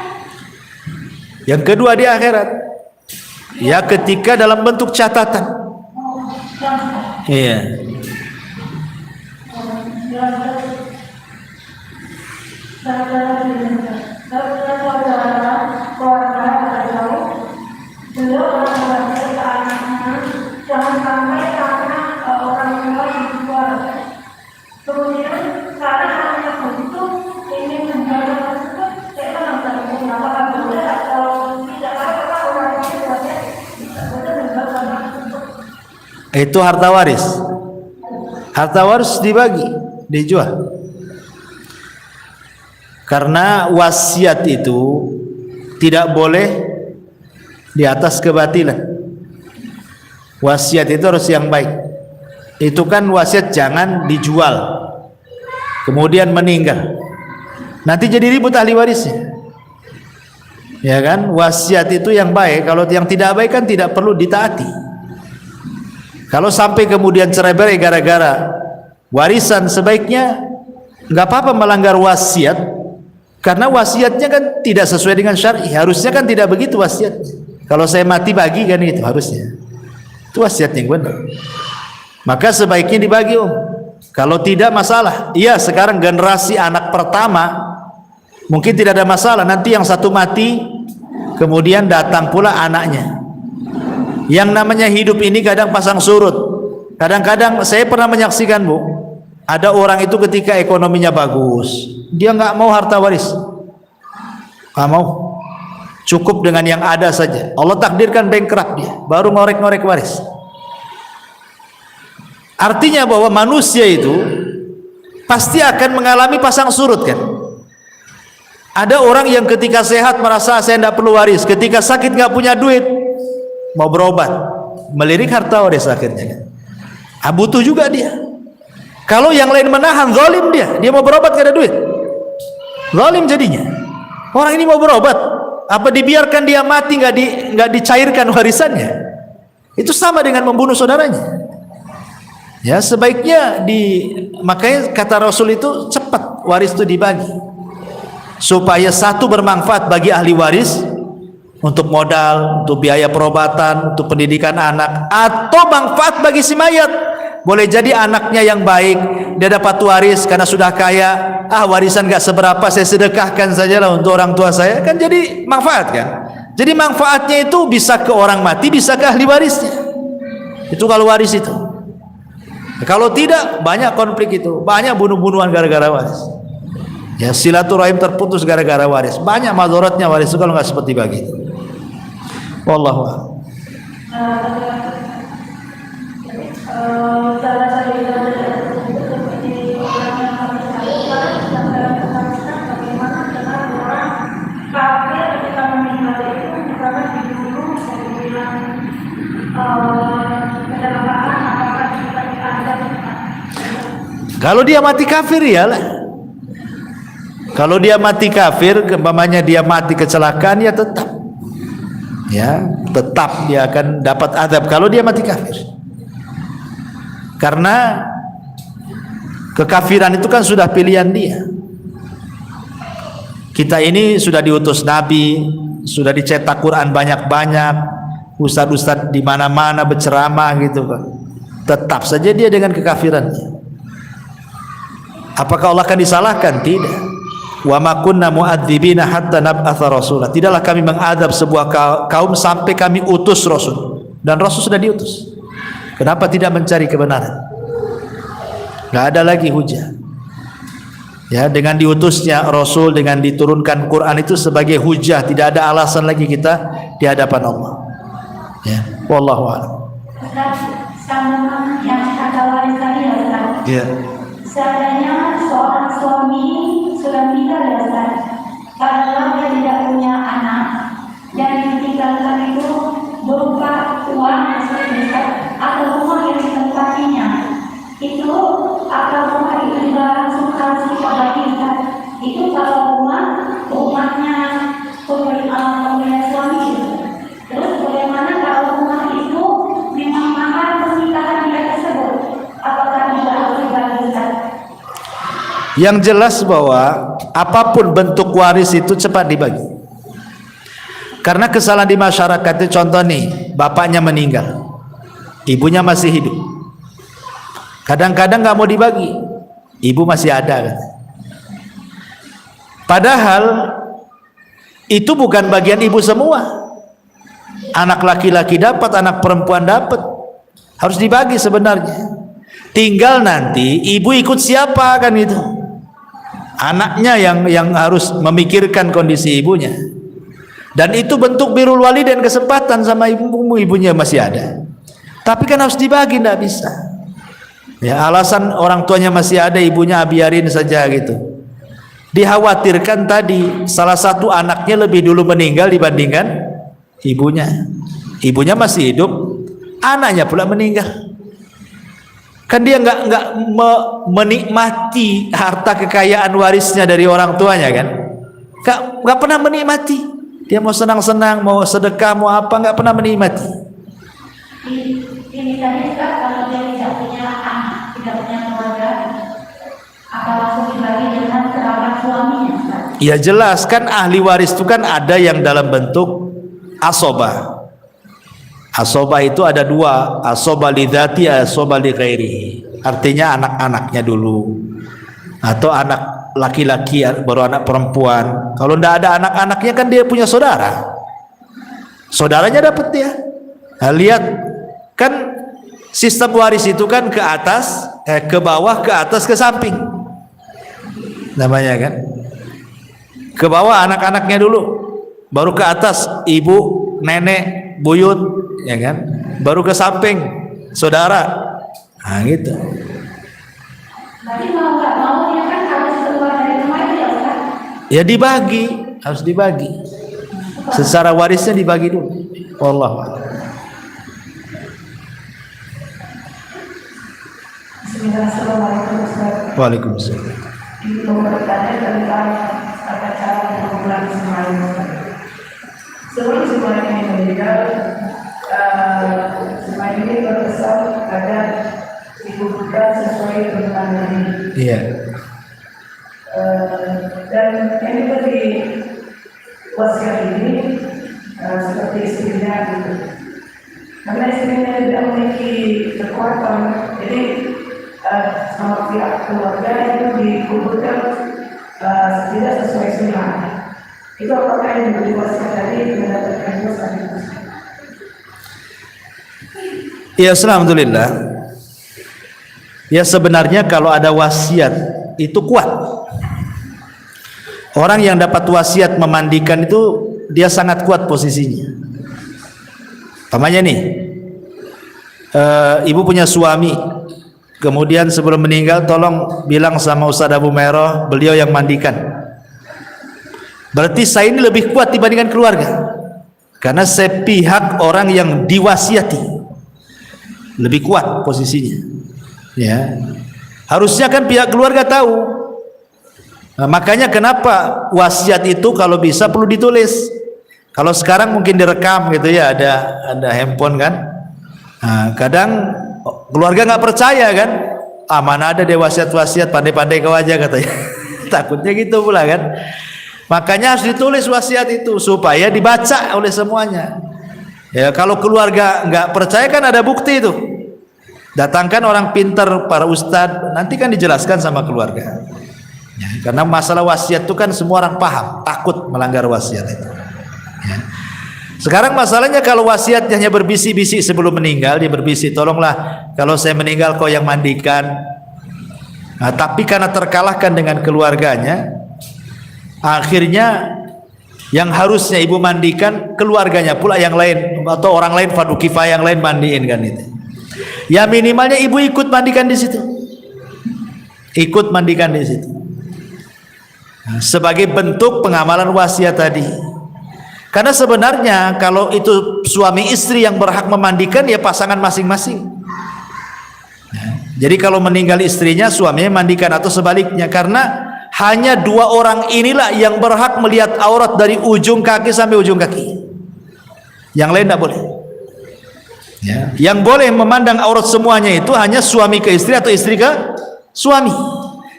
Yang kedua di akhirat. Ya ketika dalam bentuk catatan. Iya. Jangan sampai karena orang tua yang keluar. Kemudian karena anak itu ingin menjaga tersebut, saya akan apakah boleh atau tidak, apakah orang tua bisa boleh menjaga tersebut. Itu harta waris. Harta waris dibagi, dijual. Karena wasiat itu tidak boleh di atas kebatilan. Wasiat itu harus yang baik. Itu kan wasiat jangan dijual kemudian meninggal, nanti jadi ribut ahli warisnya, ya kan? Wasiat itu yang baik. Kalau yang tidak baik kan tidak perlu ditaati. Kalau sampai kemudian cerai-berai gara-gara warisan, sebaiknya nggak apa-apa melanggar wasiat, karena wasiatnya kan tidak sesuai dengan syar'i. Harusnya kan tidak begitu wasiatnya. Kalau saya mati bagi, kan itu harusnya. Itu wasiat yang benar. Maka sebaiknya dibagi, Om. Kalau tidak masalah. Iya, sekarang generasi anak pertama mungkin tidak ada masalah. Nanti yang satu mati, kemudian datang pula anaknya. Yang namanya hidup ini kadang pasang surut. Kadang-kadang saya pernah menyaksikan, Bu, ada orang itu ketika ekonominya bagus, dia nggak mau harta waris, nggak mau, cukup dengan yang ada saja. Allah takdirkan bankrupt dia, baru ngorek-ngorek waris. Artinya bahwa manusia itu pasti akan mengalami pasang surut, kan? Ada orang yang ketika sehat merasa saya tidak perlu waris, ketika sakit nggak punya duit, mau berobat, melirik harta waris akhirnya, kan? Butuh juga dia. Kalau yang lain menahan, zalim dia mau berobat gak ada duit, zalim jadinya. Orang ini mau berobat, apa dibiarkan dia mati, nggak dicairkan warisannya? Itu sama dengan membunuh saudaranya. Ya, sebaiknya makanya kata Rasul itu cepat waris itu dibagi, supaya satu bermanfaat bagi ahli waris untuk modal, untuk biaya perobatan, untuk pendidikan anak, atau manfaat bagi si mayat. Boleh jadi anaknya yang baik, dia dapat waris karena sudah kaya, warisan gak seberapa, saya sedekahkan sajalah untuk orang tua saya, kan jadi manfaat, kan? Jadi manfaatnya itu bisa ke orang mati, bisa ke ahli warisnya. Itu kalau waris itu. Kalau tidak, banyak konflik itu, banyak bunuh-bunuhan gara-gara waris. Ya, silaturahim terputus gara-gara waris. Banyak madharatnya waris itu kalau nggak seperti begitu. Wallahu a'lam. Kalau dia mati kafir, ya lah. Kalau dia mati kafir, umpamanya dia mati kecelakaan, ya tetap dia akan dapat azab kalau dia mati kafir. Karena Kekafiran itu kan sudah pilihan dia. Kita ini sudah diutus Nabi, sudah dicetak Quran banyak-banyak, ustadz-ustadz di mana-mana berceramah gitu kan. Tetap saja dia dengan kekafirannya. Apakah Allah akan disalahkan? Tidak. Wa ma kunna mu'adzibina hatta nab'atha rasula. Tidaklah kami mengadab sebuah kaum sampai kami utus rasul. Dan rasul sudah diutus. Kenapa tidak mencari kebenaran? Enggak ada lagi hujah. Ya, dengan diutusnya rasul, dengan diturunkan Quran itu sebagai hujah, tidak ada alasan lagi kita di hadapan Allah. Ya, wallahu a'lam. Sama yang kata waris tadi ya Ustaz. Ya. Seandainya seorang suami sudah meninggal ya Ustaz, kalau dia tidak punya anak, yang ditinggalkan itu berupa uang atau rumah yang ditempatinya, itu atau rumah itu juga langsung harus dibagi Ustaz. Itu kalau rumahnya punya suami itu. Terus bagaimana kalau rumah itu memang mahal pernikahan dia tersebut? Apakah juga harus dibagi Ustaz? Yang jelas bahwa apapun bentuk waris itu cepat dibagi. Karena kesalahan di masyarakat itu, contoh nih, bapaknya meninggal, ibunya masih hidup. Kadang-kadang nggak mau dibagi, ibu masih ada kan? Padahal itu bukan bagian ibu semua. Anak laki-laki dapat, anak perempuan dapat, harus dibagi sebenarnya. Tinggal nanti ibu ikut siapa kan itu. Anaknya yang harus memikirkan kondisi ibunya. Dan itu bentuk birrul walidain, kesempatan sama ibunya masih ada. Tapi kan harus dibagi, tidak bisa. Ya, alasan orang tuanya masih ada, ibunya biarin saja gitu. Dikhawatirkan tadi salah satu anaknya lebih dulu meninggal dibandingkan ibunya. Ibunya masih hidup, anaknya pula meninggal. Kan dia nggak menikmati harta kekayaan warisnya dari orang tuanya kan? Nggak pernah menikmati. Dia mau senang-senang, mau sedekah, mau apa, nggak pernah menikmati. Ini tadi kalau dia tidak punya anak, tidak punya keluarga, apa langsung dibagi dengan kerabat suaminya? Ya jelas kan ahli waris itu kan ada yang dalam bentuk asobah. Asobah itu ada dua, asobah lidzati, asobah li ghairihi. Artinya anak-anaknya dulu, atau anak laki-laki baru anak perempuan. Kalau tidak ada anak-anaknya kan dia punya saudara. Saudaranya dapat dia. Nah, lihat kan sistem waris itu kan ke atas, ke bawah, ke atas, ke samping. Namanya kan. Ke bawah anak-anaknya dulu, baru ke atas ibu, nenek, buyut, ya kan? Baru ke samping saudara. Nah, gitu. Berarti mau nggak mau dia kan harus keluar dari rumah itu ya Ustaz? Ya dibagi, harus dibagi. Secara warisnya dibagi dulu. Wallahu a'lam. Bismillahirrahmanirrahim Ustaz. Waalaikumsalam. Ini mau bertanya tentang tata cara pengumpulan semalam Ustaz. Sebelum semalam ini meninggal, semalam ini berpesan agar dikumpulkan sesuai dengan ini. Iya. Dan ini bagi wasiat ini seperti istrinya gitu. Karena istrinya tidak memiliki kekuatan, jadi sama pihak keluarga itu dikumpulkan tidak sesuai sunnah. Itu apakah yang menjadi wasiat tadi mendapatkan dosa? Ya, alhamdulillah. Ya sebenarnya kalau ada wasiat itu kuat. Orang yang dapat wasiat memandikan itu dia sangat kuat posisinya. Namanya nih, ibu punya suami, kemudian sebelum meninggal tolong bilang sama Ustaz Abu Meroh, beliau yang mandikan. Berarti saya ini lebih kuat dibandingkan keluarga, karena saya pihak orang yang diwasiati, lebih kuat posisinya. Ya, harusnya kan pihak keluarga tahu. Nah, makanya kenapa wasiat itu kalau bisa perlu ditulis. Kalau sekarang mungkin direkam gitu ya, ada handphone kan. Nah, kadang keluarga nggak percaya kan, mana ada deh wasiat-wasiat, pandai-pandai kau aja katanya. Takutnya gitu pula kan. Makanya harus ditulis wasiat itu supaya dibaca oleh semuanya. Ya, kalau keluarga nggak percaya kan ada bukti itu. Datangkan orang pintar, para ustadz, nanti kan dijelaskan sama keluarga. Ya, karena masalah wasiat itu kan semua orang paham, takut melanggar wasiat itu. Ya. Sekarang masalahnya kalau wasiatnya hanya berbisik-bisik sebelum meninggal, dia berbisik, tolonglah kalau saya meninggal kau yang mandikan. Nah, tapi karena terkalahkan dengan keluarganya, akhirnya yang harusnya ibu mandikan, keluarganya pula yang lain atau orang lain fardu kifayah yang lain mandiin kan itu. Ya minimalnya ibu ikut mandikan di situ, ikut mandikan di situ. Nah, sebagai bentuk pengamalan wasiat tadi. Karena sebenarnya kalau itu suami istri yang berhak memandikan ya pasangan masing-masing. Ya, jadi kalau meninggal istrinya, suaminya mandikan atau sebaliknya. Karena hanya dua orang inilah yang berhak melihat aurat dari ujung kaki sampai ujung kaki. Yang lain tidak boleh. Ya, yang boleh memandang aurat semuanya itu hanya suami ke istri atau istri ke suami.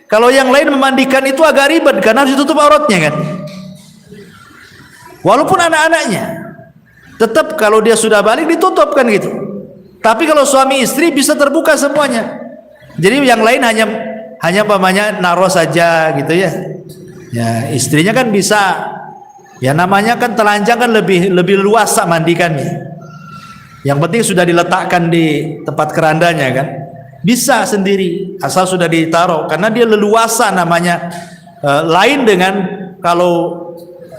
Kalau yang lain memandikan itu agak ribet karena harus ditutup auratnya kan. Walaupun anak-anaknya, tetap kalau dia sudah balik ditutup kan gitu. Tapi kalau suami istri bisa terbuka semuanya. Jadi yang lain hanya pamannya naruh saja gitu ya. Ya istrinya kan bisa. Ya namanya kan telanjang kan lebih luas mandikannya. Yang penting sudah diletakkan di tempat kerandanya kan. Bisa sendiri asal sudah ditaruh karena dia leluasa namanya. Lain dengan kalau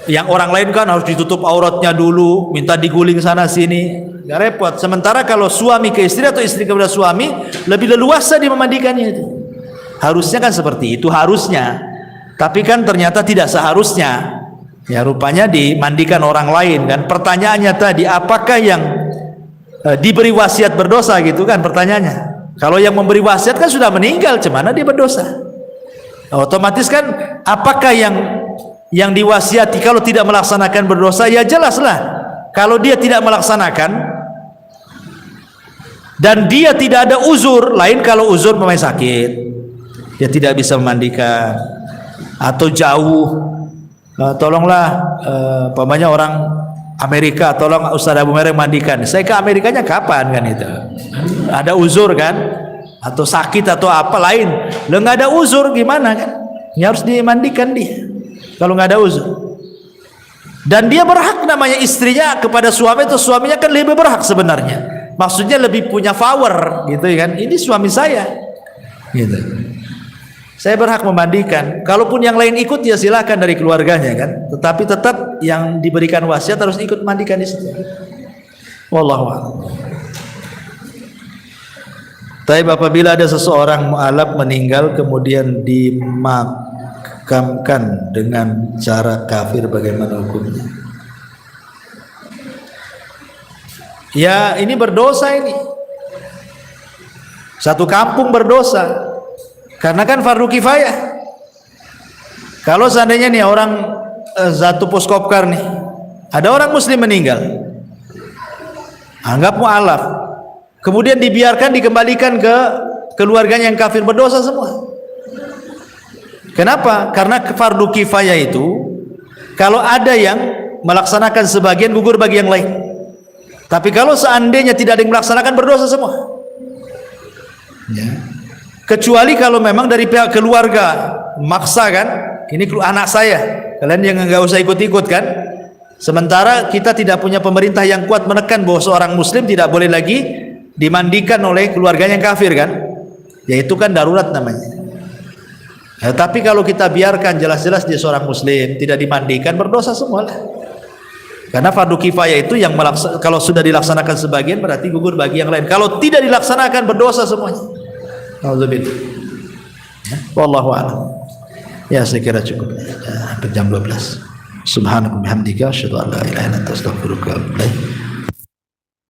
yang orang lain kan harus ditutup auratnya dulu, minta diguling sana sini, nggak repot. Sementara kalau suami ke istri atau istri kepada suami lebih leluasa dia memandikannya itu. Harusnya kan seperti itu harusnya, tapi kan ternyata tidak seharusnya. Ya rupanya dimandikan orang lain kan. Pertanyaannya tadi, apakah yang diberi wasiat berdosa gitu kan pertanyaannya. Kalau yang memberi wasiat kan sudah meninggal, cemana dia berdosa? Otomatis kan apakah yang diwasiati kalau tidak melaksanakan berdosa? Ya jelaslah kalau dia tidak melaksanakan dan dia tidak ada uzur. Lain kalau uzur pemain sakit, dia tidak bisa memandikan atau jauh, tolonglah pamannya orang Amerika, tolong Ustaz Abu Mereng mandikan. Saya ke Amerikanya kapan kan itu? Ada uzur kan? Atau sakit atau apa lain? Lo nggak ada uzur gimana kan? Ya harus dimandikan dia. Kalau nggak ada uzur, dan dia berhak namanya istrinya kepada suami itu, suaminya kan lebih berhak sebenarnya. Maksudnya lebih punya power gitu kan. Ini suami saya, gitu. Saya berhak memandikan. Kalaupun yang lain ikut ya silakan dari keluarganya kan. Tetapi tetap yang diberikan wasiat harus ikut mandikan di situ. Wallahu a'lam. Tapi apabila ada seseorang mu'alaf meninggal kemudian dimakamkan dengan cara kafir, bagaimana hukumnya? Ya ini berdosa ini. Satu kampung berdosa. Karena kan fardu kifayah. Kalau seandainya nih orang satu Puskopkar nih, ada orang muslim meninggal, anggap mu'alaf, kemudian dibiarkan dikembalikan ke keluarganya yang kafir, berdosa semua. Kenapa? Karena fardu kifayah itu kalau ada yang melaksanakan sebagian gugur bagi yang lain. Tapi kalau seandainya tidak ada yang melaksanakan, berdosa semua. Ya. Kecuali kalau memang dari pihak keluarga maksa kan, ini anak saya, kalian yang nggak usah ikut-ikut kan. Sementara kita tidak punya pemerintah yang kuat menekan bahwa seorang muslim tidak boleh lagi dimandikan oleh keluarganya yang kafir kan, yaitu kan darurat namanya. Ya, tapi kalau kita biarkan jelas-jelas dia seorang muslim tidak dimandikan, berdosa semua lah. Karena fardu kifayah itu yang kalau sudah dilaksanakan sebagian berarti gugur bagi yang lain. Kalau tidak dilaksanakan berdosa semuanya. Alhamdulillah. Ya, wallahu a'lam. Ya saya kira cukup. Ya, hampir jam 12. Subhanallahi wa bihamdika asyhadu an la ilaha illa anta astaghfiruka wa atubu ilaik.